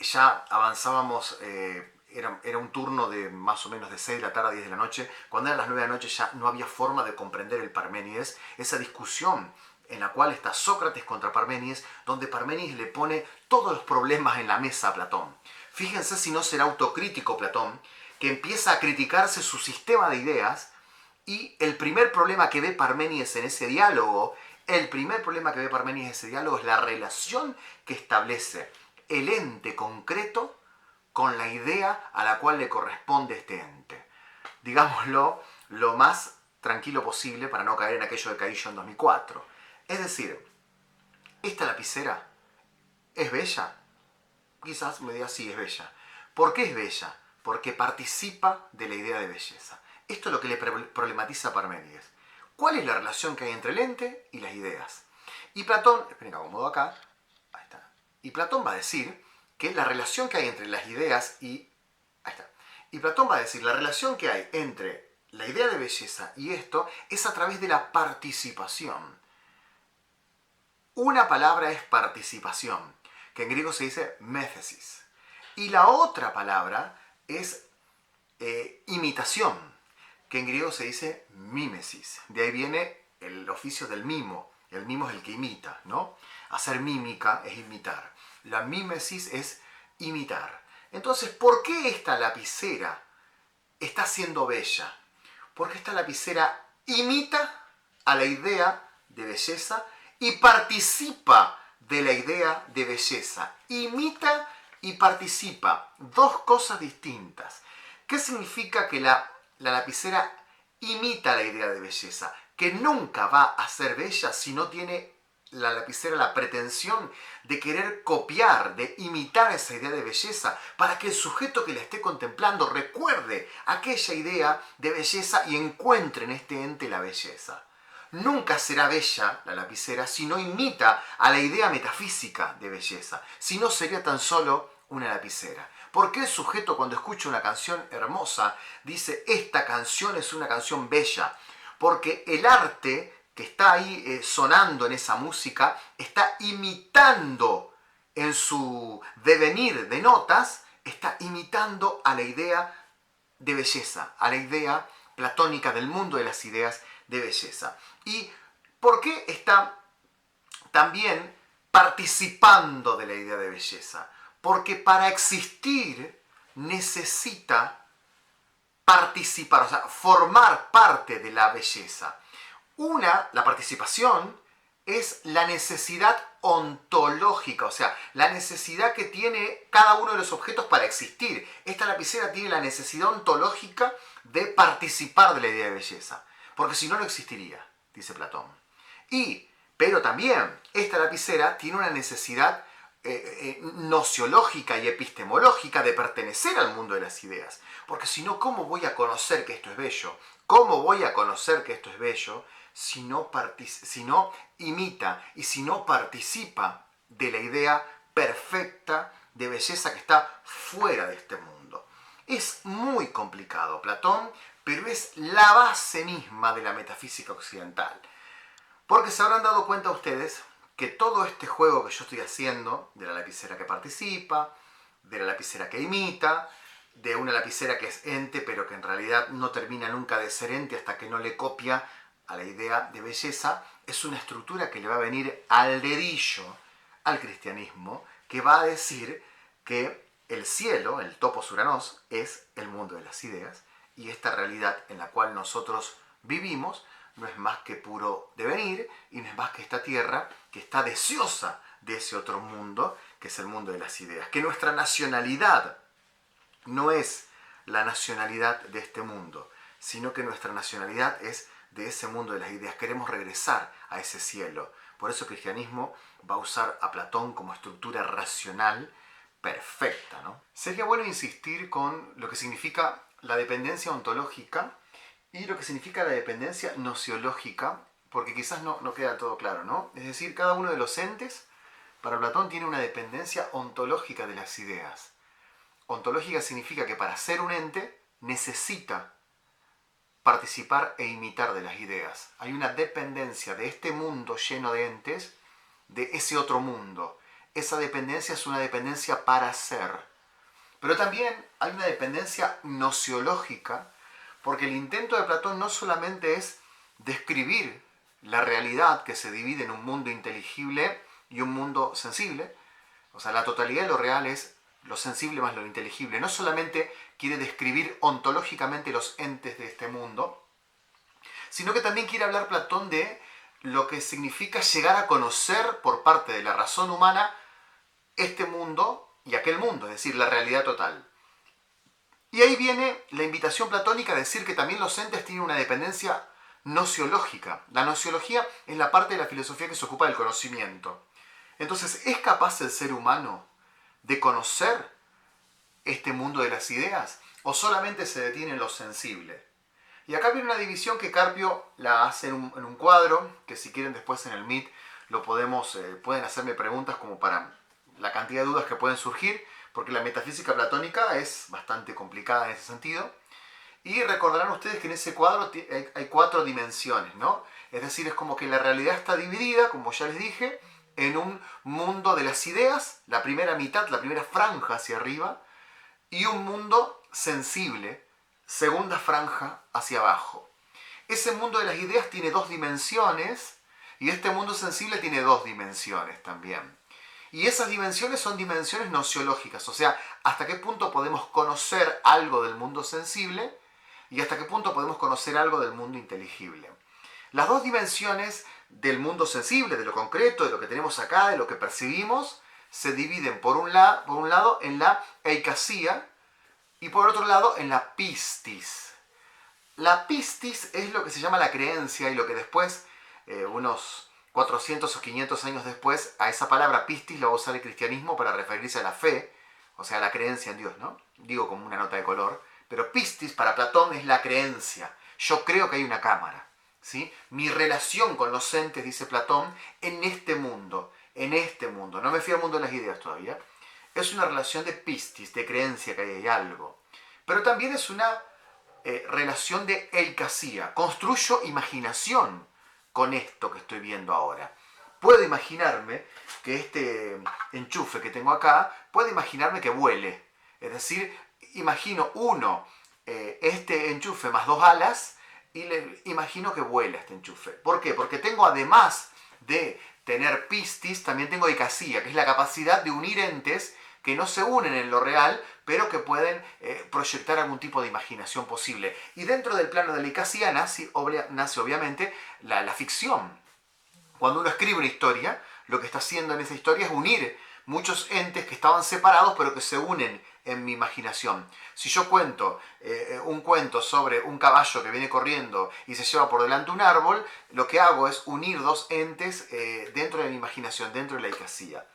ya avanzábamos, era un turno de más o menos de 6 de la tarde a 10 de la noche, cuando eran las 9 de la noche ya no había forma de comprender el Parménides, esa discusión en la cual está Sócrates contra Parménides, donde Parménides le pone todos los problemas en la mesa a Platón. Fíjense si no será autocrítico Platón, que empieza a criticarse su sistema de ideas, y el primer problema que ve Parménides en ese diálogo, es la relación que establece el ente concreto con la idea a la cual le corresponde este ente. Digámoslo lo más tranquilo posible para no caer en aquello que caí yo en 2004. Es decir, ¿esta lapicera es bella? Quizás me diga sí, es bella. ¿Por qué es bella? Porque participa de la idea de belleza. Esto es lo que le problematiza a Parménides. ¿Cuál es la relación que hay entre el ente y las ideas? Y Platón, esperen que acomodo acá, ahí está. Y Platón va a decir que la relación que hay entre las ideas y... ahí está. Y Platón va a decir, la relación que hay entre la idea de belleza y esto es a través de la participación. Una palabra es participación, que en griego se dice méthesis. Y la otra palabra es imitación, que en griego se dice mímesis. De ahí viene el oficio del mimo. El mimo es el que imita, ¿no? Hacer mímica es imitar. La mímesis es imitar. Entonces, ¿por qué esta lapicera está siendo bella? Porque esta lapicera imita a la idea de belleza y participa de la idea de belleza. Imita y participa. Dos cosas distintas. ¿Qué significa que la lapicera imita la idea de belleza? Que nunca va a ser bella si no tiene la lapicera la pretensión de querer copiar, de imitar esa idea de belleza, para que el sujeto que la esté contemplando recuerde aquella idea de belleza y encuentre en este ente la belleza. Nunca será bella la lapicera si no imita a la idea metafísica de belleza, si no sería tan solo una lapicera. ¿Por qué el sujeto cuando escucha una canción hermosa dice esta canción es una canción bella? Porque el arte que está ahí sonando en esa música está imitando en su devenir de notas, está imitando a la idea de belleza, a la idea platónica del mundo de las ideas de belleza. ¿Y por qué está también participando de la idea de belleza? Porque para existir necesita participar, o sea, formar parte de la belleza. La participación es la necesidad ontológica, o sea, la necesidad que tiene cada uno de los objetos para existir. Esta lapicera tiene la necesidad ontológica de participar de la idea de belleza, porque si no, no existiría, dice Platón. Pero también esta lapicera tiene una necesidad nociológica y epistemológica de pertenecer al mundo de las ideas. Porque si no, ¿cómo voy a conocer que esto es bello? ¿Cómo voy a conocer que esto es bello si no imita y si no participa de la idea perfecta de belleza que está fuera de este mundo? Es muy complicado, Platón, pero es la base misma de la metafísica occidental. Porque se habrán dado cuenta ustedes que todo este juego que yo estoy haciendo, de la lapicera que participa, de la lapicera que imita, de una lapicera que es ente, pero que en realidad no termina nunca de ser ente hasta que no le copia a la idea de belleza, es una estructura que le va a venir al dedillo al cristianismo, que va a decir que el cielo, el topos uranos, es el mundo de las ideas, y esta realidad en la cual nosotros vivimos no es más que puro devenir, y no es más que esta tierra que está deseosa de ese otro mundo, que es el mundo de las ideas. Que nuestra nacionalidad no es la nacionalidad de este mundo, sino que nuestra nacionalidad es de ese mundo de las ideas. Queremos regresar a ese cielo. Por eso el cristianismo va a usar a Platón como estructura racional perfecta, ¿no? Sería bueno insistir con lo que significa la dependencia ontológica y lo que significa la dependencia nociológica, porque quizás no queda todo claro, ¿no? Es decir, cada uno de los entes, para Platón, tiene una dependencia ontológica de las ideas. Ontológica significa que para ser un ente necesita participar e imitar de las ideas. Hay una dependencia de este mundo lleno de entes, de ese otro mundo. Esa dependencia es una dependencia para ser. Pero también hay una dependencia nociológica, porque el intento de Platón no solamente es describir la realidad que se divide en un mundo inteligible y un mundo sensible, o sea, la totalidad de lo real es lo sensible más lo inteligible. No solamente quiere describir ontológicamente los entes de este mundo, sino que también quiere hablar Platón de lo que significa llegar a conocer por parte de la razón humana este mundo y aquel mundo, es decir, la realidad total. Y ahí viene la invitación platónica a decir que también los entes tienen una dependencia nociológica. La nociología es la parte de la filosofía que se ocupa del conocimiento. Entonces, ¿es capaz el ser humano de conocer este mundo de las ideas? ¿O solamente se detiene en lo sensible? Y acá viene una división que Carpio la hace en un cuadro, que si quieren después en el Meet pueden hacerme preguntas como para la cantidad de dudas que pueden surgir, porque la metafísica platónica es bastante complicada en ese sentido. Y recordarán ustedes que en ese cuadro hay 4 dimensiones, ¿no? Es decir, es como que la realidad está dividida, como ya les dije, en un mundo de las ideas, la primera mitad, la primera franja hacia arriba, y un mundo sensible, segunda franja hacia abajo. Ese mundo de las ideas tiene 2 dimensiones, y este mundo sensible tiene 2 dimensiones también. Y esas dimensiones son dimensiones nociológicas, o sea, hasta qué punto podemos conocer algo del mundo sensible y hasta qué punto podemos conocer algo del mundo inteligible. Las 2 dimensiones del mundo sensible, de lo concreto, de lo que tenemos acá, de lo que percibimos, se dividen por un lado en la eikasía y por otro lado en la pistis. La pistis es lo que se llama la creencia y lo que después, unos 400 o 500 años después, a esa palabra pistis la va a usar el cristianismo para referirse a la fe, o sea, a la creencia en Dios, ¿no? Digo como una nota de color, pero pistis para Platón es la creencia. Yo creo que hay una cámara, ¿sí? Mi relación con los entes, dice Platón, en este mundo, no me fui al mundo de las ideas todavía, es una relación de pistis, de creencia que ahí hay algo. Pero también es una relación de eikasía. Construyo imaginación con esto que estoy viendo ahora. Puedo imaginarme que este enchufe que tengo acá, puedo imaginarme que vuele. Es decir, imagino este enchufe más 2 alas y le imagino que vuela este enchufe. ¿Por qué? Porque tengo, además de tener pistis, también tengo eikasía, que es la capacidad de unir entes que no se unen en lo real, pero que pueden proyectar algún tipo de imaginación posible. Y dentro del plano de la eikasía nace obviamente la ficción. Cuando uno escribe una historia, lo que está haciendo en esa historia es unir muchos entes que estaban separados, pero que se unen en mi imaginación. Si yo cuento un cuento sobre un caballo que viene corriendo y se lleva por delante un árbol, lo que hago es unir 2 entes dentro de mi imaginación, dentro de la eikasía.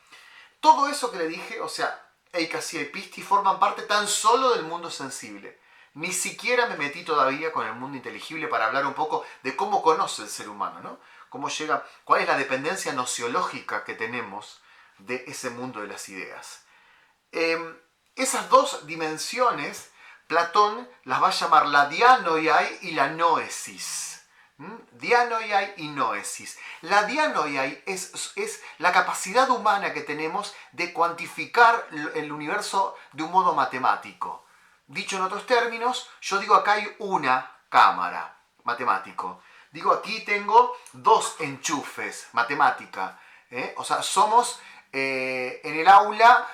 Todo eso que le dije, o sea, eikasía y pistis, forman parte tan solo del mundo sensible. Ni siquiera me metí todavía con el mundo inteligible para hablar un poco de cómo conoce el ser humano, ¿no? Cómo llega, cuál es la dependencia nociológica que tenemos de ese mundo de las ideas. Esas 2 dimensiones, Platón las va a llamar la dianoiai y la noesis. Dianoiai y noesis. La dianoiai es la capacidad humana que tenemos de cuantificar el universo de un modo matemático. Dicho en otros términos, yo digo acá hay una cámara, matemático. Digo aquí tengo 2 enchufes, matemática. O sea, somos en el aula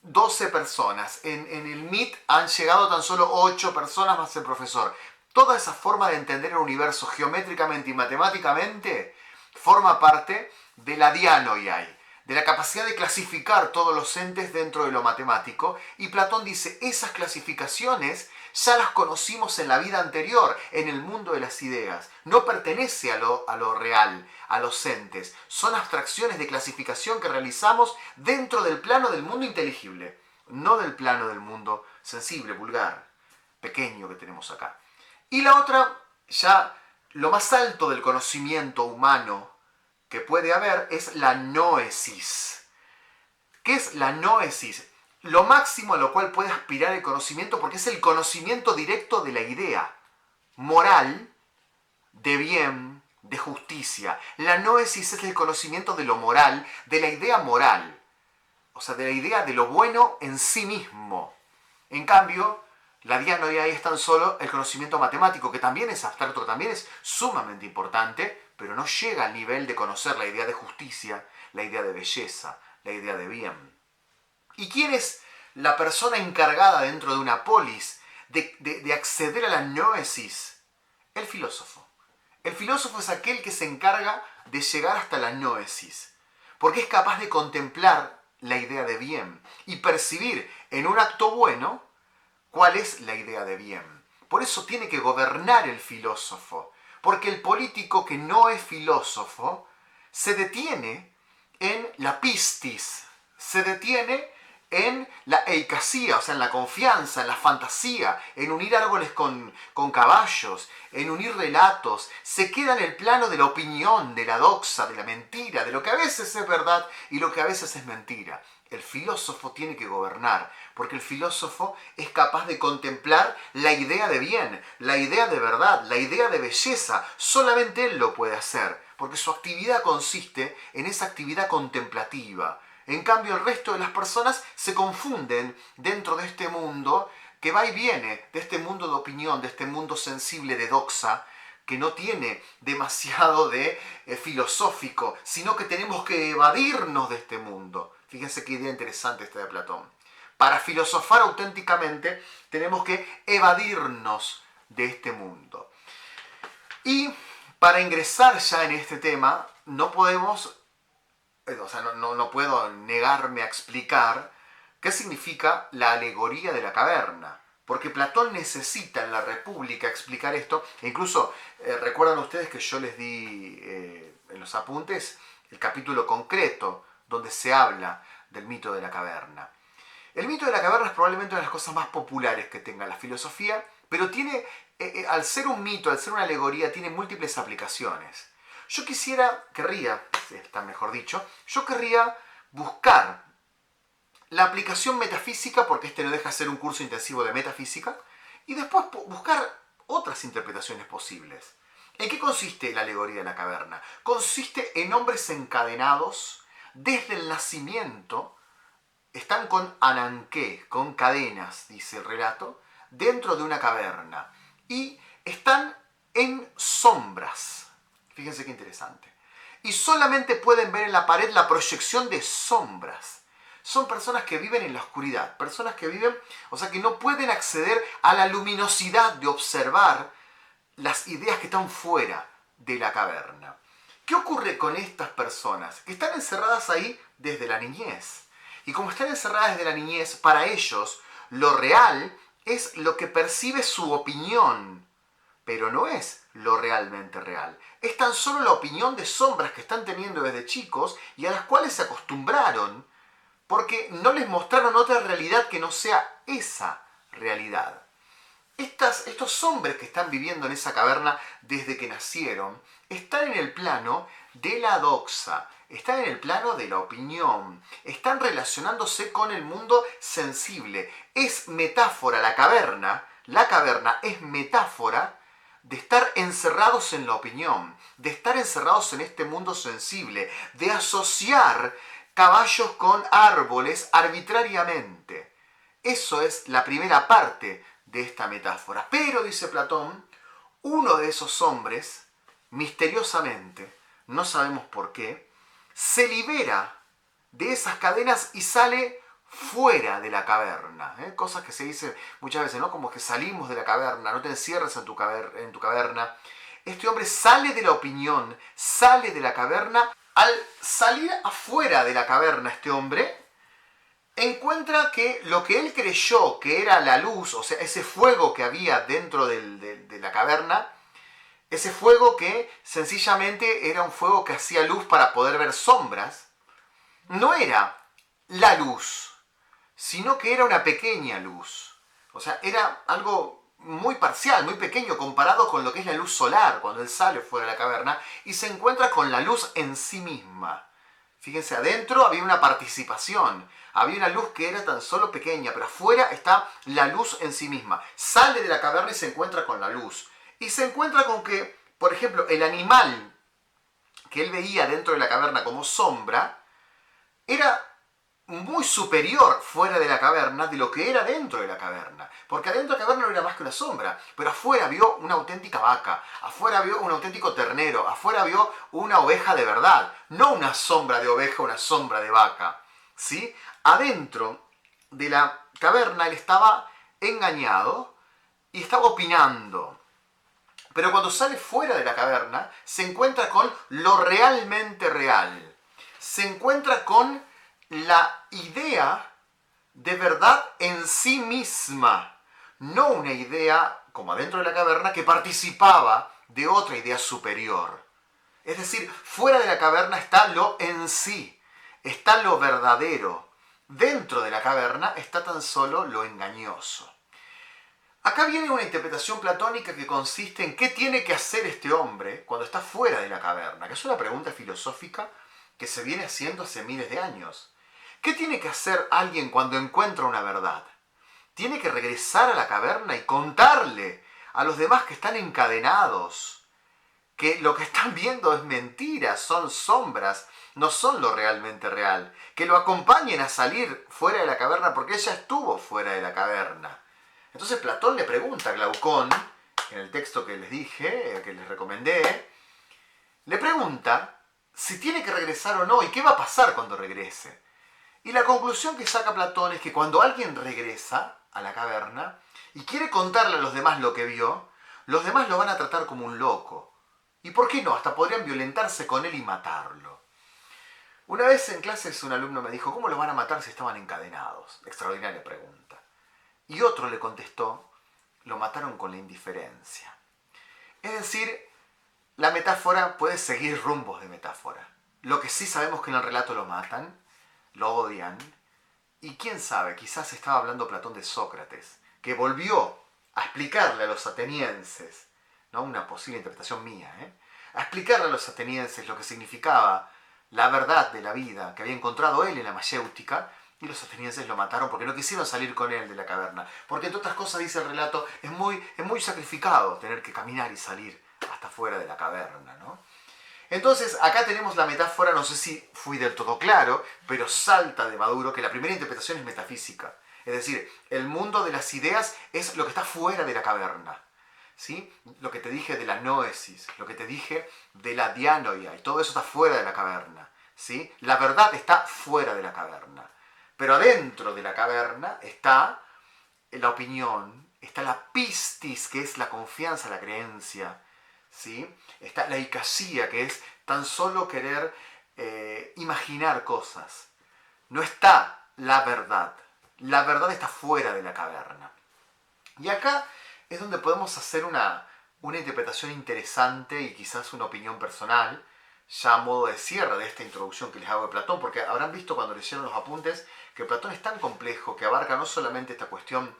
12 personas. En el Meet han llegado tan solo 8 personas más el profesor. Toda esa forma de entender el universo geométricamente y matemáticamente forma parte de la dianoiai, de la capacidad de clasificar todos los entes dentro de lo matemático. Y Platón dice, esas clasificaciones ya las conocimos en la vida anterior, en el mundo de las ideas. No pertenece a lo real, a los entes. Son abstracciones de clasificación que realizamos dentro del plano del mundo inteligible, no del plano del mundo sensible, vulgar, pequeño que tenemos acá. Y la otra, ya lo más alto del conocimiento humano que puede haber, es la noesis. ¿Qué es la noesis? Lo máximo a lo cual puede aspirar el conocimiento, porque es el conocimiento directo de la idea moral, de bien, de justicia. La noesis es el conocimiento de lo moral, de la idea moral, o sea, de la idea de lo bueno en sí mismo. En cambio, la dianoiai es tan solo el conocimiento matemático, que también es abstracto, también es sumamente importante, pero no llega al nivel de conocer la idea de justicia, la idea de belleza, la idea de bien. ¿Y quién es la persona encargada dentro de una polis de acceder a la noesis? El filósofo. El filósofo es aquel que se encarga de llegar hasta la noesis, porque es capaz de contemplar la idea de bien y percibir en un acto bueno cuál es la idea de bien. Por eso tiene que gobernar el filósofo, porque el político que no es filósofo se detiene en la pistis, se detiene en la eikasía, o sea, en la confianza, en la fantasía, en unir árboles con caballos, en unir relatos. Se queda en el plano de la opinión, de la doxa, de la mentira, de lo que a veces es verdad y lo que a veces es mentira. El filósofo tiene que gobernar, porque el filósofo es capaz de contemplar la idea de bien, la idea de verdad, la idea de belleza. Solamente él lo puede hacer, porque su actividad consiste en esa actividad contemplativa. En cambio, el resto de las personas se confunden dentro de este mundo que va y viene, de este mundo de opinión, de este mundo sensible de doxa, que no tiene demasiado de filosófico, sino que tenemos que evadirnos de este mundo. Fíjense qué idea interesante esta de Platón. Para filosofar auténticamente tenemos que evadirnos de este mundo. Y para ingresar ya en este tema, no podemos, o sea, no puedo negarme a explicar qué significa la alegoría de la caverna. Porque Platón necesita en la República explicar esto. E incluso, recuerdan ustedes que yo les di en los apuntes el capítulo concreto donde se habla del mito de la caverna. El mito de la caverna es probablemente una de las cosas más populares que tenga la filosofía, pero tiene, al ser un mito, al ser una alegoría, tiene múltiples aplicaciones. Yo querría buscar la aplicación metafísica, porque este no deja de ser un curso intensivo de metafísica, y después buscar otras interpretaciones posibles. ¿En qué consiste la alegoría de la caverna? Consiste en hombres encadenados desde el nacimiento, están con ananqué, con cadenas, dice el relato, dentro de una caverna, y están en sombras. Fíjense qué interesante. Y solamente pueden ver en la pared la proyección de sombras. Son personas que viven en la oscuridad, personas que viven, o sea, que no pueden acceder a la luminosidad de observar las ideas que están fuera de la caverna. ¿Qué ocurre con estas personas? Que están encerradas ahí desde la niñez. Y como están encerradas desde la niñez, para ellos lo real es lo que percibe su opinión, pero no es lo realmente real. Es tan solo la opinión de sombras que están teniendo desde chicos y a las cuales se acostumbraron porque no les mostraron otra realidad que no sea esa realidad. Estos hombres que están viviendo en esa caverna desde que nacieron están en el plano de la doxa, están en el plano de la opinión, están relacionándose con el mundo sensible. Es metáfora la caverna es metáfora de estar encerrados en la opinión, de estar encerrados en este mundo sensible, de asociar caballos con árboles arbitrariamente. Eso es la primera parte de esta metáfora. Pero, dice Platón, uno de esos hombres, misteriosamente, no sabemos por qué, se libera de esas cadenas y sale fuera de la caverna. Cosas que se dicen muchas veces, ¿no? Como que salimos de la caverna, no te encierres en tu caverna. Este hombre sale de la opinión, sale de la caverna. Al salir afuera de la caverna este hombre, encuentra que lo que él creyó que era la luz, o sea, ese fuego que había dentro de la caverna, ese fuego que sencillamente era un fuego que hacía luz para poder ver sombras, no era la luz, sino que era una pequeña luz. O sea, era algo muy parcial, muy pequeño comparado con lo que es la luz solar, cuando él sale fuera de la caverna y se encuentra con la luz en sí misma. Fíjense, adentro había una participación, había una luz que era tan solo pequeña, pero afuera está la luz en sí misma. Sale de la caverna y se encuentra con la luz. Y se encuentra con que, por ejemplo, el animal que él veía dentro de la caverna como sombra, era muy superior fuera de la caverna de lo que era dentro de la caverna. Porque adentro de la caverna no era más que una sombra, pero afuera vio una auténtica vaca, afuera vio un auténtico ternero, afuera vio una oveja de verdad, no una sombra de oveja, una sombra de vaca. ¿Sí? Adentro de la caverna él estaba engañado y estaba opinando. Pero cuando sale fuera de la caverna, se encuentra con lo realmente real. Se encuentra con la idea de verdad en sí misma, no una idea, como adentro de la caverna, que participaba de otra idea superior. Es decir, fuera de la caverna está lo en sí, está lo verdadero. Dentro de la caverna está tan solo lo engañoso. Acá viene una interpretación platónica que consiste en qué tiene que hacer este hombre cuando está fuera de la caverna, que es una pregunta filosófica que se viene haciendo hace miles de años. ¿Qué tiene que hacer alguien cuando encuentra una verdad? Tiene que regresar a la caverna y contarle a los demás que están encadenados que lo que están viendo es mentira, son sombras, no son lo realmente real. Que lo acompañen a salir fuera de la caverna porque ella estuvo fuera de la caverna. Entonces Platón le pregunta a Glaucón, en el texto que les dije, que les recomendé, le pregunta si tiene que regresar o no y qué va a pasar cuando regrese. Y la conclusión que saca Platón es que cuando alguien regresa a la caverna y quiere contarle a los demás lo que vio, los demás lo van a tratar como un loco. ¿Y por qué no? Hasta podrían violentarse con él y matarlo. Una vez en clases un alumno me dijo, ¿cómo los van a matar si estaban encadenados? Extraordinaria pregunta. Y otro le contestó, lo mataron con la indiferencia. Es decir, la metáfora puede seguir rumbos de metáfora. Lo que sí sabemos que en el relato lo matan, lo odian, y quién sabe, quizás estaba hablando Platón de Sócrates, que volvió a explicarle a los atenienses, ¿no? Una posible interpretación mía, a explicarle a los atenienses lo que significaba la verdad de la vida que había encontrado él en la mayéutica Y los atenienses lo mataron porque no quisieron salir con él de la caverna. Porque entre otras cosas, dice el relato, es muy sacrificado tener que caminar y salir hasta fuera de la caverna, ¿no? Entonces, acá tenemos la metáfora, no sé si fui del todo claro, pero salta de Maduro que la primera interpretación es metafísica. Es decir, el mundo de las ideas es lo que está fuera de la caverna. ¿Sí? Lo que te dije de la noesis, lo que te dije de la dianoia, y todo eso está fuera de la caverna. ¿Sí? La verdad está fuera de la caverna. Pero adentro de la caverna está la opinión, está la pistis, que es la confianza, la creencia, ¿sí? Está la icasía, que es tan solo querer imaginar cosas. No está la verdad. La verdad está fuera de la caverna. Y acá es donde podemos hacer una interpretación interesante y quizás una opinión personal, ya a modo de cierre de esta introducción que les hago de Platón, porque habrán visto cuando leyeron los apuntes que Platón es tan complejo que abarca no solamente esta cuestión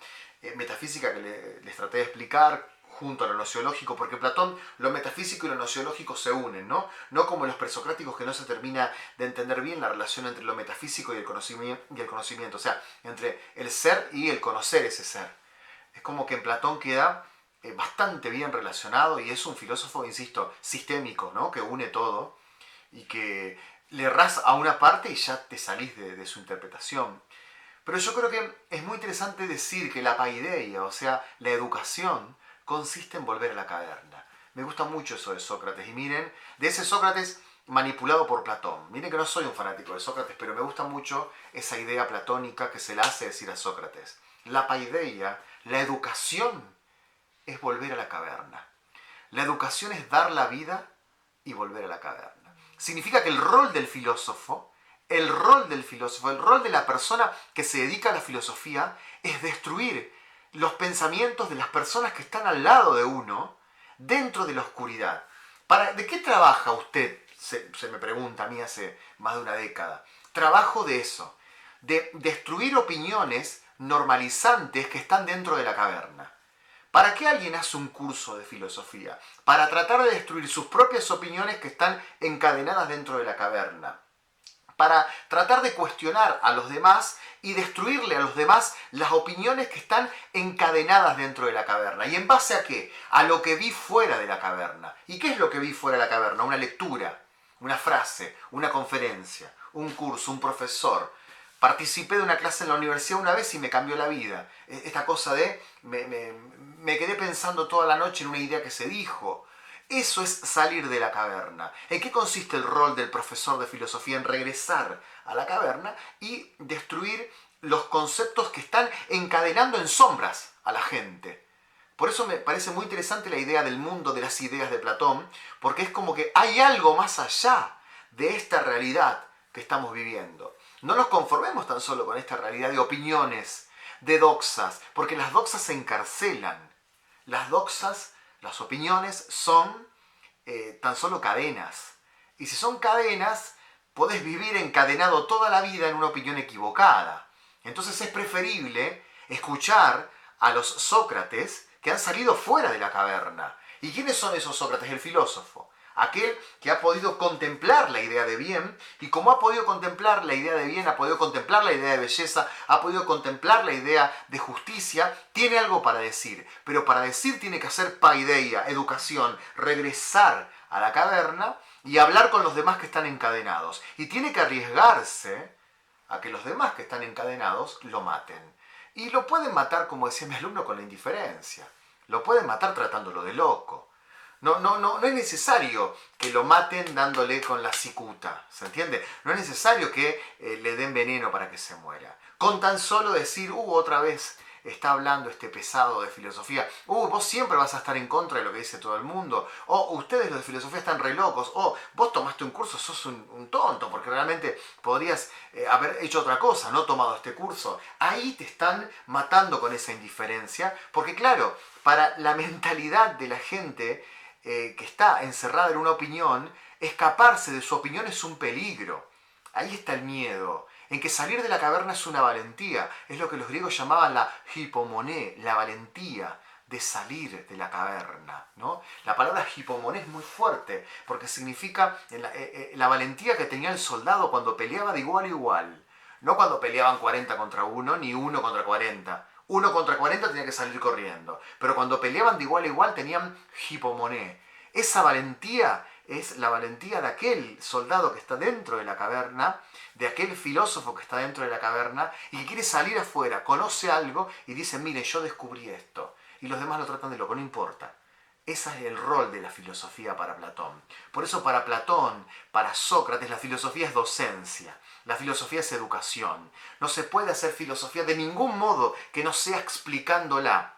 metafísica que les traté de explicar junto a lo nociológico, porque Platón, lo metafísico y lo nociológico se unen, ¿no? No como los presocráticos, que no se termina de entender bien la relación entre lo metafísico y el conocimiento, o sea, entre el ser y el conocer ese ser. Es como que en Platón queda bastante bien relacionado y es un filósofo, insisto, sistémico, ¿no? Que une todo y que le errás a una parte y ya te salís de su interpretación. Pero yo creo que es muy interesante decir que la paideia, o sea, la educación, consiste en volver a la caverna. Me gusta mucho eso de Sócrates. Y miren, de ese Sócrates manipulado por Platón. Miren que no soy un fanático de Sócrates, pero me gusta mucho esa idea platónica que se le hace decir a Sócrates. La paideia, la educación, es volver a la caverna. La educación es dar la vida y volver a la caverna. Significa que el rol del filósofo, el rol de la persona que se dedica a la filosofía es destruir los pensamientos de las personas que están al lado de uno dentro de la oscuridad. ¿De qué trabaja usted? Se me pregunta a mí hace más de una década. Trabajo de eso, de destruir opiniones normalizantes que están dentro de la caverna. ¿Para qué alguien hace un curso de filosofía? Para tratar de destruir sus propias opiniones que están encadenadas dentro de la caverna. Para tratar de cuestionar a los demás y destruirle a los demás las opiniones que están encadenadas dentro de la caverna. ¿Y en base a qué? A lo que vi fuera de la caverna. ¿Y qué es lo que vi fuera de la caverna? Una lectura, una frase, una conferencia, un curso, un profesor. Participé de una clase en la universidad una vez y me cambió la vida. Esta cosa de me quedé pensando toda la noche en una idea que se dijo. Eso es salir de la caverna. ¿En qué consiste el rol del profesor de filosofía? En regresar a la caverna y destruir los conceptos que están encadenando en sombras a la gente. Por eso me parece muy interesante la idea del mundo de las ideas de Platón, porque es como que hay algo más allá de esta realidad que estamos viviendo. No nos conformemos tan solo con esta realidad de opiniones, de doxas, porque las doxas se encarcelan. Las doxas, las opiniones son tan solo cadenas. Y si son cadenas, podés vivir encadenado toda la vida en una opinión equivocada. Entonces es preferible escuchar a los Sócrates que han salido fuera de la caverna. ¿Y quiénes son esos Sócrates? El filósofo. Aquel que ha podido contemplar la idea de bien, y como ha podido contemplar la idea de bien, ha podido contemplar la idea de belleza, ha podido contemplar la idea de justicia, tiene algo para decir. Pero para decir tiene que hacer paideia, educación, regresar a la caverna y hablar con los demás que están encadenados. Y tiene que arriesgarse a que los demás que están encadenados lo maten. Y lo pueden matar, como decía mi alumno, con la indiferencia. Lo pueden matar tratándolo de loco. No es necesario que lo maten dándole con la cicuta, ¿se entiende? No es necesario que le den veneno para que se muera. Con tan solo decir, otra vez está hablando este pesado de filosofía, vos siempre vas a estar en contra de lo que dice todo el mundo, o ustedes los de filosofía están re locos, o vos tomaste un curso, sos un tonto, porque realmente podrías haber hecho otra cosa, no tomado este curso. Ahí te están matando con esa indiferencia, porque claro, para la mentalidad de la gente que está encerrada en una opinión, escaparse de su opinión es un peligro. Ahí está el miedo, en que salir de la caverna es una valentía. Es lo que los griegos llamaban la hipomoné, la valentía de salir de la caverna, ¿no? La palabra hipomoné es muy fuerte, porque significa la valentía que tenía el soldado cuando peleaba de igual a igual. No cuando peleaban 40 contra 1, ni 1 contra 40. 1 contra 40 tenía que salir corriendo. Pero cuando peleaban de igual a igual tenían hipomoné. Esa valentía es la valentía de aquel soldado que está dentro de la caverna, de aquel filósofo que está dentro de la caverna y que quiere salir afuera, conoce algo y dice, mire, yo descubrí esto. Y los demás lo tratan de loco, no importa. Ese es el rol de la filosofía para Platón. Por eso para Platón, para Sócrates, la filosofía es docencia. La filosofía es educación. No se puede hacer filosofía de ningún modo que no sea explicándola,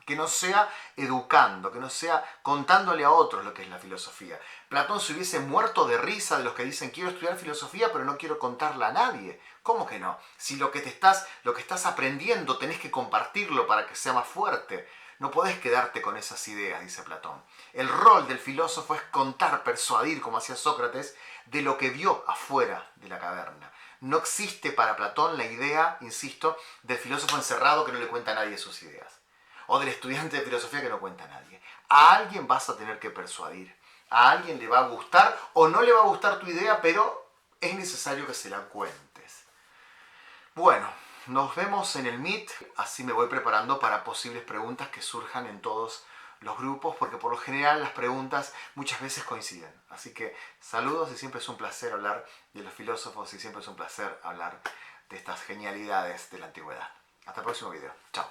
que no sea educando, que no sea contándole a otros lo que es la filosofía. Platón se hubiese muerto de risa de los que dicen quiero estudiar filosofía pero no quiero contarla a nadie. ¿Cómo que no? Si lo que estás aprendiendo tenés que compartirlo para que sea más fuerte. No podés quedarte con esas ideas, dice Platón. El rol del filósofo es contar, persuadir, como hacía Sócrates, de lo que vio afuera de la caverna. No existe para Platón la idea, insisto, del filósofo encerrado que no le cuenta a nadie sus ideas. O del estudiante de filosofía que no cuenta a nadie. A alguien vas a tener que persuadir. A alguien le va a gustar o no le va a gustar tu idea, pero es necesario que se la cuentes. Bueno, nos vemos en el Meet, así me voy preparando para posibles preguntas que surjan en todos los grupos, porque por lo general las preguntas muchas veces coinciden. Así que saludos y siempre es un placer hablar de los filósofos y siempre es un placer hablar de estas genialidades de la antigüedad. Hasta el próximo video. Chao.